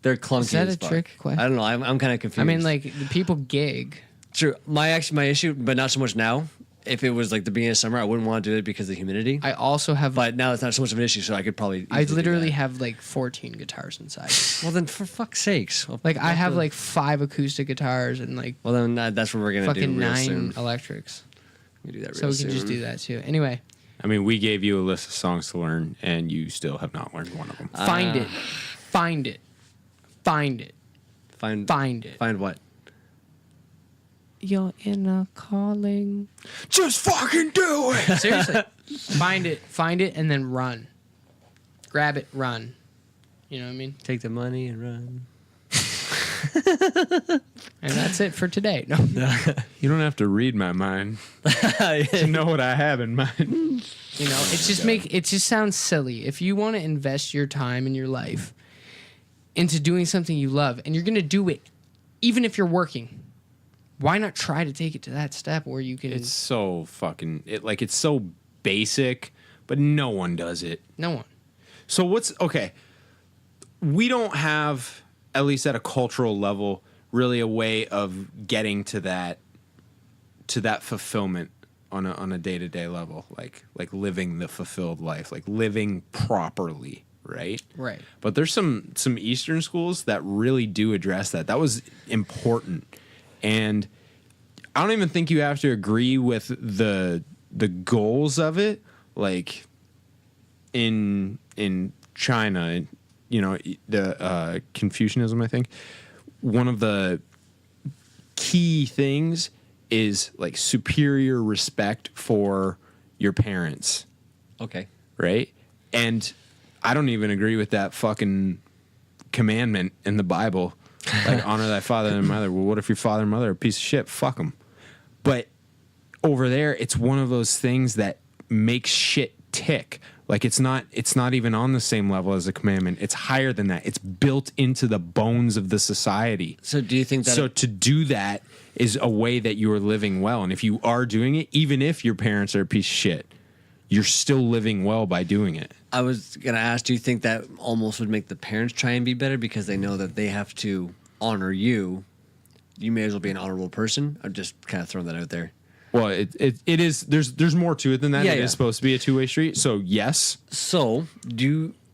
They're clunky. Is that as a fuck. trick question? I don't know. I'm kind of confused. I mean, like the people gig. True. My issue, but not so much now. If it was like the beginning of summer, I wouldn't want to do it because of the humidity. I also have. But now it's not so much of an issue, so I could probably. I easily do literally that. have like 14 guitars inside. Well, then for fuck's sakes. Like I have like 5 acoustic guitars and like Well, then that's what we're gonna do fucking real 9 soon. electrics. We do that real So we can just soon. do that too. Anyway, I mean, we gave you a list of songs to learn, and you still have not learned one of them. find it. Find it. Find it. Find it. Find what? Your inner calling. Just fucking do it! Seriously. Find it, and then run. Grab it, run. You know what I mean? Take the money and run. And that's it for today. No. You don't have to read my mind to know what I have in mind. You know, it just sounds silly. If you want to invest your time and your life into doing something you love, and you're going to do it even if you're working, why not try to take it to that step where you can? It's so fucking it's so basic, but no one does it. No one. So what's okay? We don't have, at least at a cultural level, really a way of getting to that fulfillment on a day-to-day level, like living the fulfilled life, like living properly, right? Right. But there's some Eastern schools that really do address that. That was important. And I don't even think you have to agree with the goals of it, like in China, you know, the Confucianism, I think. One of the key things is like superior respect for your parents. Okay. Right? And I don't even agree with that fucking commandment in the Bible. Like, honor thy father and mother. Well, what if your father and mother are a piece of shit? Fuck them. But over there, it's one of those things that makes shit tick. Like, it's not even on the same level as a commandment. It's higher than that. It's built into the bones of the society. So do you think that... So to do that is a way that you are living well. And if you are doing it, even if your parents are a piece of shit, you're still living well by doing it. I was going to ask, do you think that almost would make the parents try and be better because they know that they have to honor you? You may as well be an honorable person. I'm just kind of throwing that out there. Well, it is. There's more to it than that. Yeah, It is supposed to be a two-way street. So yes. So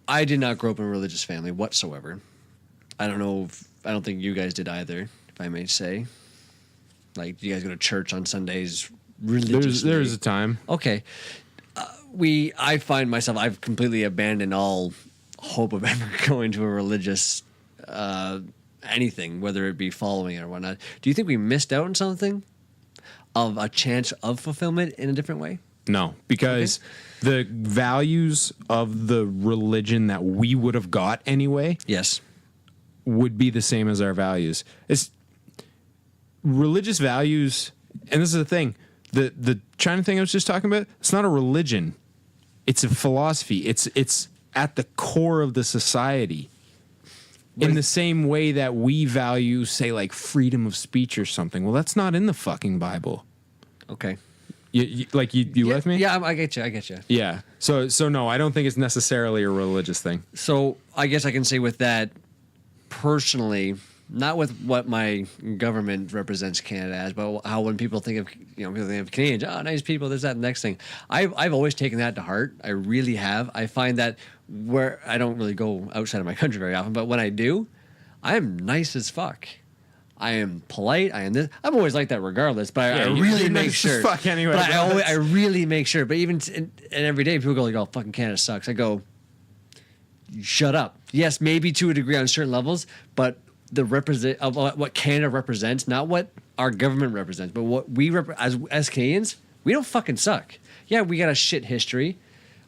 I did not grow up in a religious family whatsoever. I don't think you guys did either, if I may say. Like, do you guys go to church on Sundays religiously? There's a time. Okay. I find myself, I've completely abandoned all hope of ever going to a religious anything, whether it be following it or whatnot. Do you think we missed out on something of a chance of fulfillment in a different way? No, because the values of the religion that we would have got anyway, Yes. would be the same as our values. It's religious values, and this is the thing. The China thing I was just talking about, it's not a religion. It's a philosophy. It's at the core of the society. In the same way that we value, say, like freedom of speech or something. Well, that's not in the fucking Bible. Okay. You with me? Yeah, I get you. Yeah. So no, I don't think it's necessarily a religious thing. So I guess I can say with that, personally, not with what my government represents Canada as, but how when people think of Canadians, oh, nice people, there's that next thing. I've always taken that to heart. I really have. I find that where I don't really go outside of my country very often, but when I do, I'm nice as fuck. I am polite. I am this. I'm always like that regardless, but I really make sure. Fuck anyway. But I really make sure. But even and every day people go like, "Oh, fucking Canada sucks." I go, "Shut up." Yes, maybe to a degree on certain levels, but the what Canada represents, not what our government represents, but what we as Canadians, we don't fucking suck. Yeah, we got a shit history.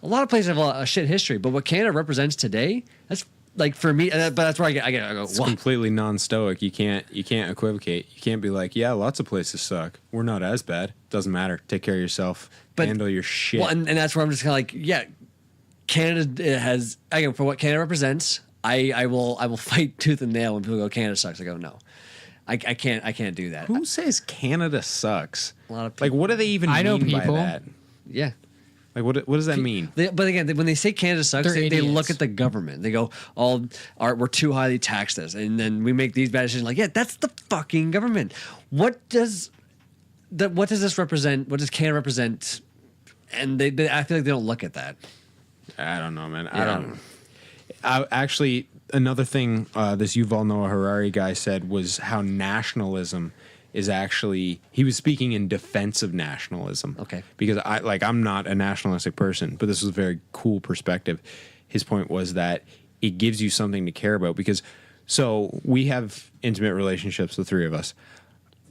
A lot of places have a shit history, but what Canada represents today, that's like for me. But that's where I go. It's completely non-stoic. You can't equivocate. You can't be like, yeah, lots of places suck. We're not as bad. Doesn't matter. Take care of yourself. Handle your shit. Well, and that's where I'm just kind of like, yeah, Canada has. For what Canada represents, I will fight tooth and nail when people go Canada sucks. I go no, I can't do that. Who says Canada sucks? A lot of people. Like, what do they even I know mean people. by that? Yeah. Like, what does that mean? But again, when they say Canada sucks, they look at the government. They go, we're too highly taxed us. And then we make these bad decisions. Like, yeah, that's the fucking government. What does this represent? What does Canada represent? And I feel like they don't look at that. I don't know, man. Yeah. Actually, another thing this Yuval Noah Harari guy said was how nationalism is actually, he was speaking in defense of nationalism. Okay. Because I'm not a nationalistic person, but this was a very cool perspective. His point was that it gives you something to care about because, so we have intimate relationships, the three of us.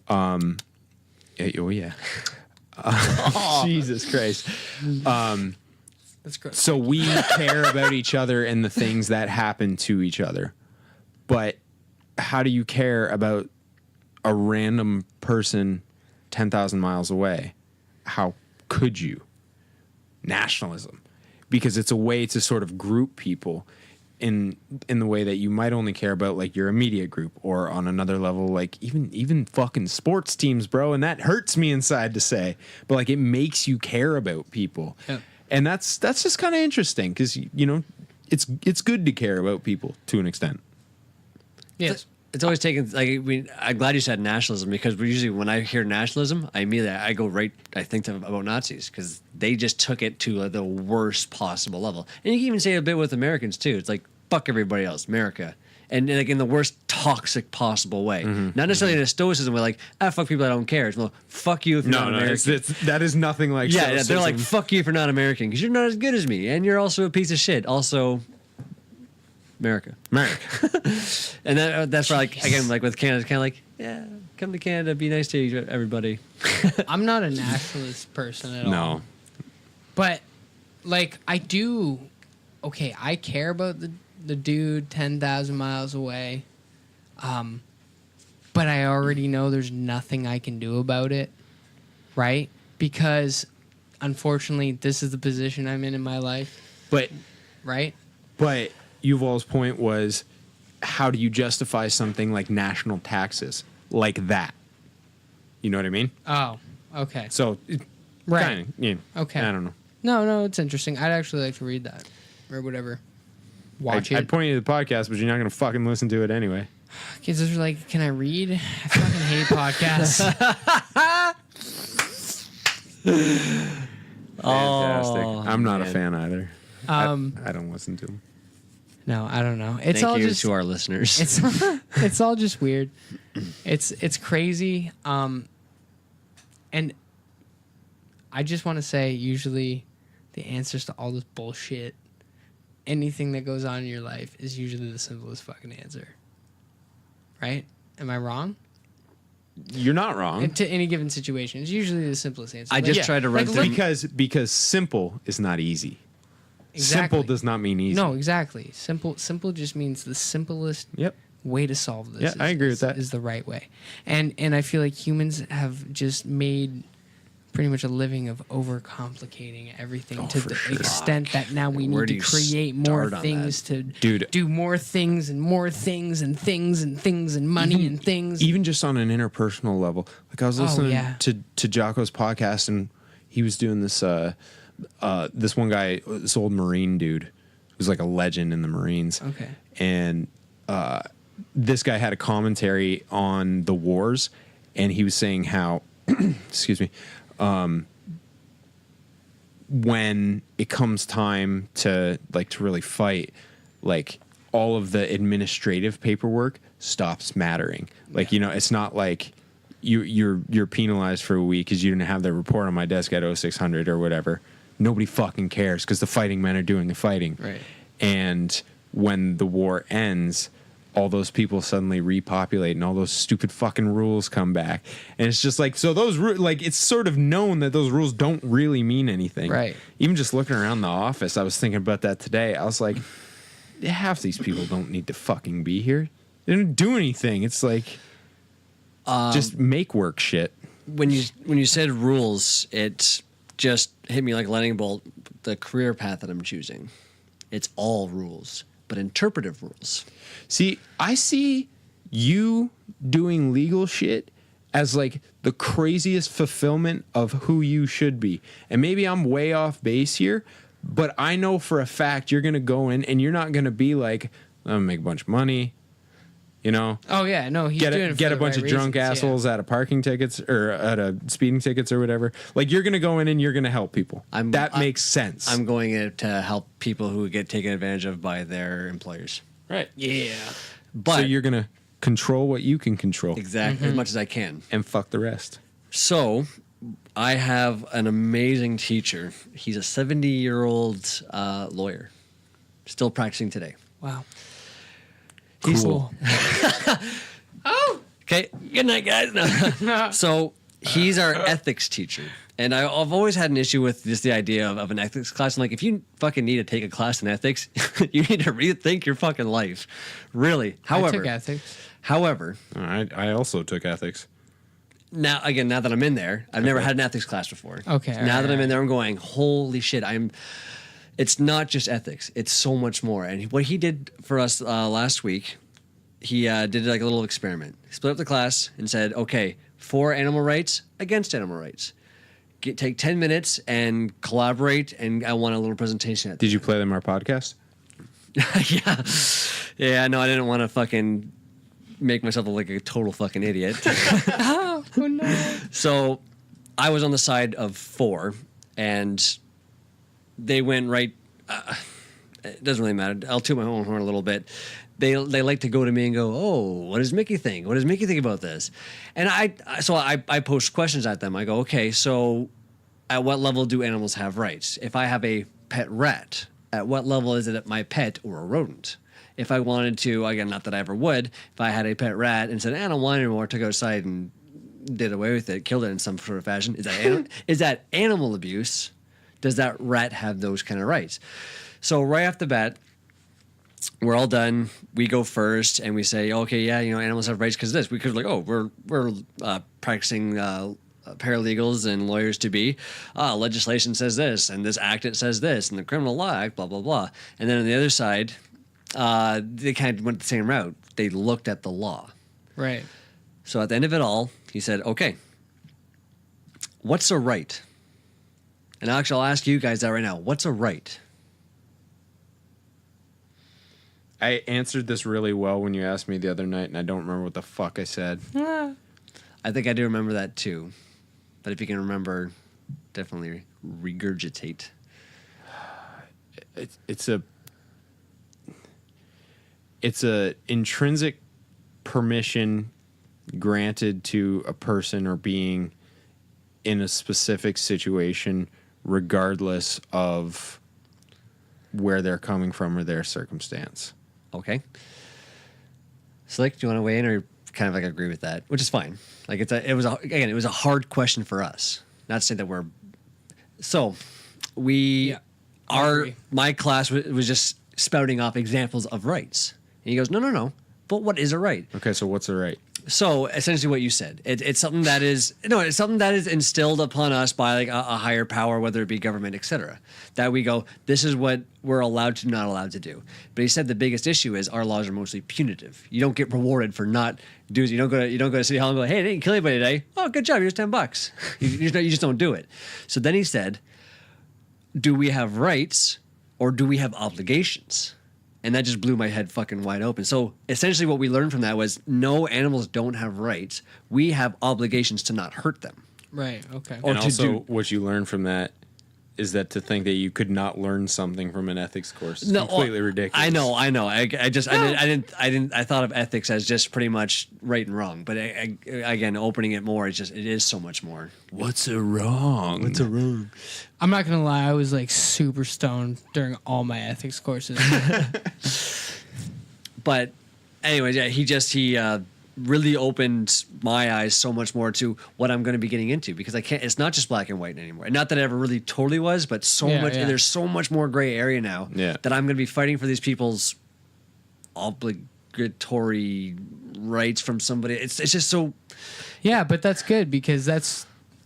Oh yeah. Jesus Christ. That's great. So we care about each other and the things that happen to each other. But how do you care about a random person 10,000 miles away? How could you? Nationalism. Because it's a way to sort of group people. in the way that you might only care about like your immediate group, or on another level, like even fucking sports teams, bro. And that hurts me inside to say, but like it makes you care about people. Yeah. And that's just kind of interesting because, you know, it's good to care about people to an extent. Yes. It's always taken, like, I mean, I'm glad you said nationalism, because usually when I hear nationalism, I think about Nazis, because they just took it to the worst possible level. And you can even say a bit with Americans too. It's like, fuck everybody else, America. And like in the worst toxic possible way. Not necessarily in a stoicism way, like, fuck people, I don't care. It's well, fuck you if you're not American. That is nothing like Yeah, they're like, stoicism. fuck you if you're not American, because you're not as good as me, and you're also a piece of shit. Also, America. And that's where, like, again, like with Canada, it's kind of like, yeah, come to Canada, be nice to everybody. I'm not a nationalist person at all. No. But, like, I do... Okay, I care about the dude 10,000 miles away. But I already know there's nothing I can do about it, right? Because, unfortunately, this is the position I'm in my life, But right? Yuval's point was, how do you justify something like national taxes like that? You know what I mean? Oh, okay. So, Right. Okay. I don't know. No, it's interesting. I'd actually like to read that or whatever. Watch I'd it. point you to the podcast, but you're not going to fucking listen to it anyway. Kids are like, can I read? I fucking hate podcasts. Fantastic. I'm not a man. fan either. I don't listen to them. No, I don't know. It's all Thank you just to our listeners. it's all just weird. It's crazy. And I just want to say, usually, the answers to all this bullshit, anything that goes on in your life, is usually the simplest fucking answer. Right? Am I wrong? You're not wrong. And to any given situation, it's usually the simplest answer. I just tried to run through. Because simple is not easy. Exactly. Simple does not mean easy. No, exactly. Simple just means the simplest Yep. way to solve this. Yeah, I agree with that. Is the right way. And I feel like humans have just made pretty much a living of overcomplicating everything to the extent that now we Where need do to you create more start on things to Dude. do more things and more things and things and things and money and things. Even just on an interpersonal level. Like I was listening yeah. to Jocko's podcast, and he was doing this this one guy, this old Marine dude, who's like a legend in the Marines. Okay. And this guy had a commentary on the wars, and he was saying how excuse me, when it comes time to really fight, like all of the administrative paperwork stops mattering. Like, you know, it's not like you're penalized for a week because you didn't have the report on my desk at 0600 or whatever. Nobody fucking cares because the fighting men are doing the fighting. Right. And when the war ends, all those people suddenly repopulate and all those stupid fucking rules come back. And it's just like, so those like, it's sort of known that those rules don't really mean anything. Right. Even just looking around the office, I was thinking about that today. I was like, half these people don't need to fucking be here. They don't do anything. It's like, just make work shit. When you said rules, it just hit me like a lightning bolt. The career path that I'm choosing, it's all rules, but interpretive rules. See, I see you doing legal shit as like the craziest fulfillment of who you should be. And maybe I'm way off base here, but I know for a fact you're going to go in and you're not going to be like, I'm going to make a bunch of money, you know? Oh yeah, no, he's doing it for Get a the bunch right of drunk reasons, assholes out of parking tickets or out of speeding tickets or whatever. Like, you're going to go in and you're going to help people. That makes sense. I'm going in to help people who get taken advantage of by their employers. right. Yeah. But So you're going to control what you can control exactly as much as I can. and fuck the rest. So I have an amazing teacher. He's a 70-year-old lawyer, still practicing today. Wow. Cool. Oh. Okay, good night, guys. No. So he's our ethics teacher. And I've always had an issue with just the idea of an ethics class. I'm like, if you fucking need to take a class in ethics, you need to rethink your fucking life. Really. I took ethics. However, I also took ethics. now that I'm in there, I've never had an ethics class before. Okay, So all now right, that I'm all in there, I'm going, holy shit, it's not just ethics. It's so much more. And what he did for us last week, he did like a little experiment. He split up the class and said, okay, for animal rights, against animal rights. Take 10 minutes and collaborate, and I want a little presentation. Did you play them our podcast? Yeah, no, I didn't want to fucking make myself look like a total fucking idiot. Oh no. So I was on the side of 4, and they went right. It doesn't really matter. I'll toot my own horn a little bit. They like to go to me and go, oh, what does Mickey think? What does Mickey think about this? And I post questions at them. I go, okay, so at what level do animals have rights? If I have a pet rat, at what level is it my pet or a rodent? If I wanted to, again, not that I ever would, if I had a pet rat and said, I don't want it anymore, took it outside and did away with it, killed it in some sort of fashion, is that animal abuse? Does that rat have those kind of rights? So right off the bat, we're all done. We go first, and we say, okay, yeah, animals have rights because this. We could like, oh, we're practicing paralegals and lawyers to be. Legislation says this, and this act it says this, and the criminal law act, blah blah blah. And then on the other side, they kind of went the same route. They looked at the law. Right. So at the end of it all, he said, okay, what's a right? And actually, I'll ask you guys that right now. What's a right? I answered this really well when you asked me the other night, and I don't remember what the fuck I said. I think I do remember that too. But if you can remember, definitely regurgitate. It's a intrinsic permission granted to a person or being in a specific situation, regardless of where they're coming from or their circumstance. Okay. Slick, do you want to weigh in or kind of like agree with that? Which is fine. Like it was a hard question for us. Not to say that we're so my class was just spouting off examples of rights. And he goes, no. But what is a right? Okay, so what's a right? So essentially what you said, it's something that is instilled upon us by like a higher power, whether it be government, etc. That we go, this is what we're allowed to, not allowed to do. But he said the biggest issue is our laws are mostly punitive. You don't get rewarded for not doing. You don't go to City Hall and go, hey, I didn't kill anybody today. Oh, good job, here's $10. you just don't do it. So then he said, do we have rights or do we have obligations? And that just blew my head fucking wide open. So essentially what we learned from that was no, animals don't have rights. We have obligations to not hurt them. Right, okay. And also what you learn from that is that to think that you could not learn something from an ethics course is completely ridiculous. I know. I thought of ethics as just pretty much right and wrong. But again, opening it more, it is so much more. What's a wrong? What's a wrong? I'm not gonna lie, I was like super stoned during all my ethics courses. But anyways, yeah, he really opened my eyes so much more to what I'm going to be getting into, because it's not just black and white anymore. And not that it ever really totally was, but there's so much more gray area now that I'm going to be fighting for these people's obligatory rights from somebody. It's just so. Yeah, but that's good because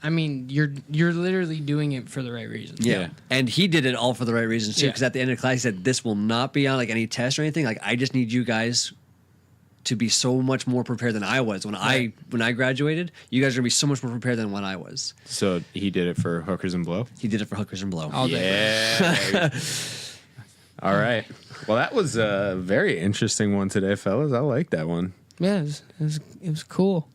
you're literally doing it for the right reasons. Yeah. And he did it all for the right reasons too, because at the end of the class he said, this will not be on like any test or anything. Like, I just need you guys to be so much more prepared than I was when I graduated. You guys are gonna be so much more prepared than when I was. So he did it for hookers and blow? He did it for hookers and blow. All day. Yeah. All right. Well, that was a very interesting one today, fellas. I like that one. Yeah, it was cool.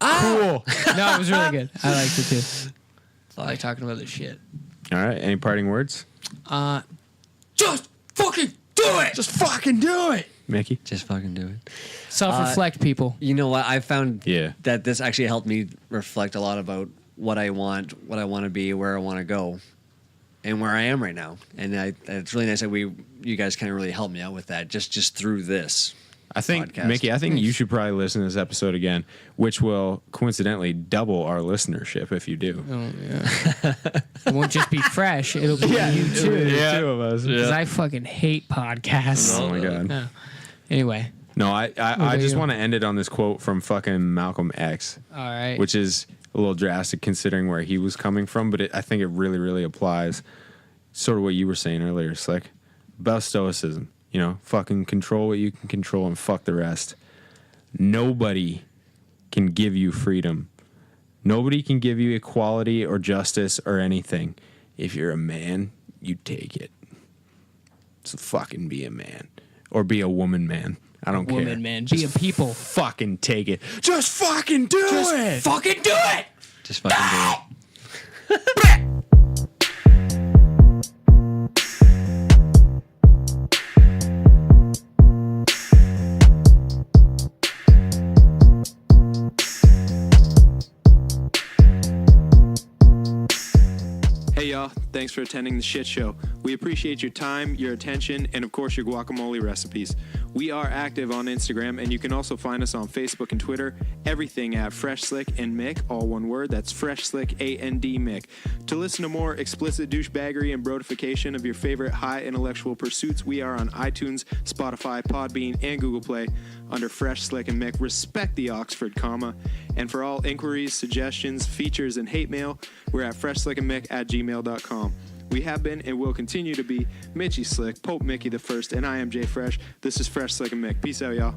Cool. No, it was really good. I liked it too. I like talking about this shit. All right. Any parting words? Just fucking do it. Just fucking do it. Mickey? Just fucking do it. Self-reflect, people. You know what? I found Yeah. that this actually helped me reflect a lot about what I want to be, where I want to go, and where I am right now. And it's really nice that you guys kind of really helped me out with that just through this. I think, podcast. Mickey, you should probably listen to this episode again, which will coincidentally double our listenership if you do. Oh, yeah. It won't just be fresh. It'll be you too. Yeah. Two of us. Because I fucking hate podcasts. Oh, my God. No. Anyway. No, I just want to end it on this quote from fucking Malcolm X. All right. Which is a little drastic considering where he was coming from, but I think it really, really applies. sort of what you were saying earlier, Slick, about Stoicism. You know, fucking control what you can control and fuck the rest. Nobody can give you freedom. Nobody can give you equality or justice or anything. If you're a man, you take it. So fucking be a man. Or be a woman, man. I don't care. Woman, man. Be a people. Fucking take it. Just fucking do it. Fucking do it. Just fucking do it. Hey y'all, thanks for attending the shit show. We appreciate your time, your attention, and of course your guacamole recipes. We are active on Instagram, and you can also find us on Facebook and Twitter. Everything at Fresh Slick and Mick, all one word. That's Fresh Slick AND Mick. To listen to more explicit douchebaggery and brodification of your favorite high intellectual pursuits, we are on iTunes, Spotify, Podbean, and Google Play under Fresh Slick and Mick. Respect the Oxford comma. And for all inquiries, suggestions, features, and hate mail, we're at freshslickandmick@gmail.com. We have been and will continue to be Mitchy Slick, Pope Mickey the First, and I am Jay Fresh. This is Fresh Slick and Mick. Peace out, y'all.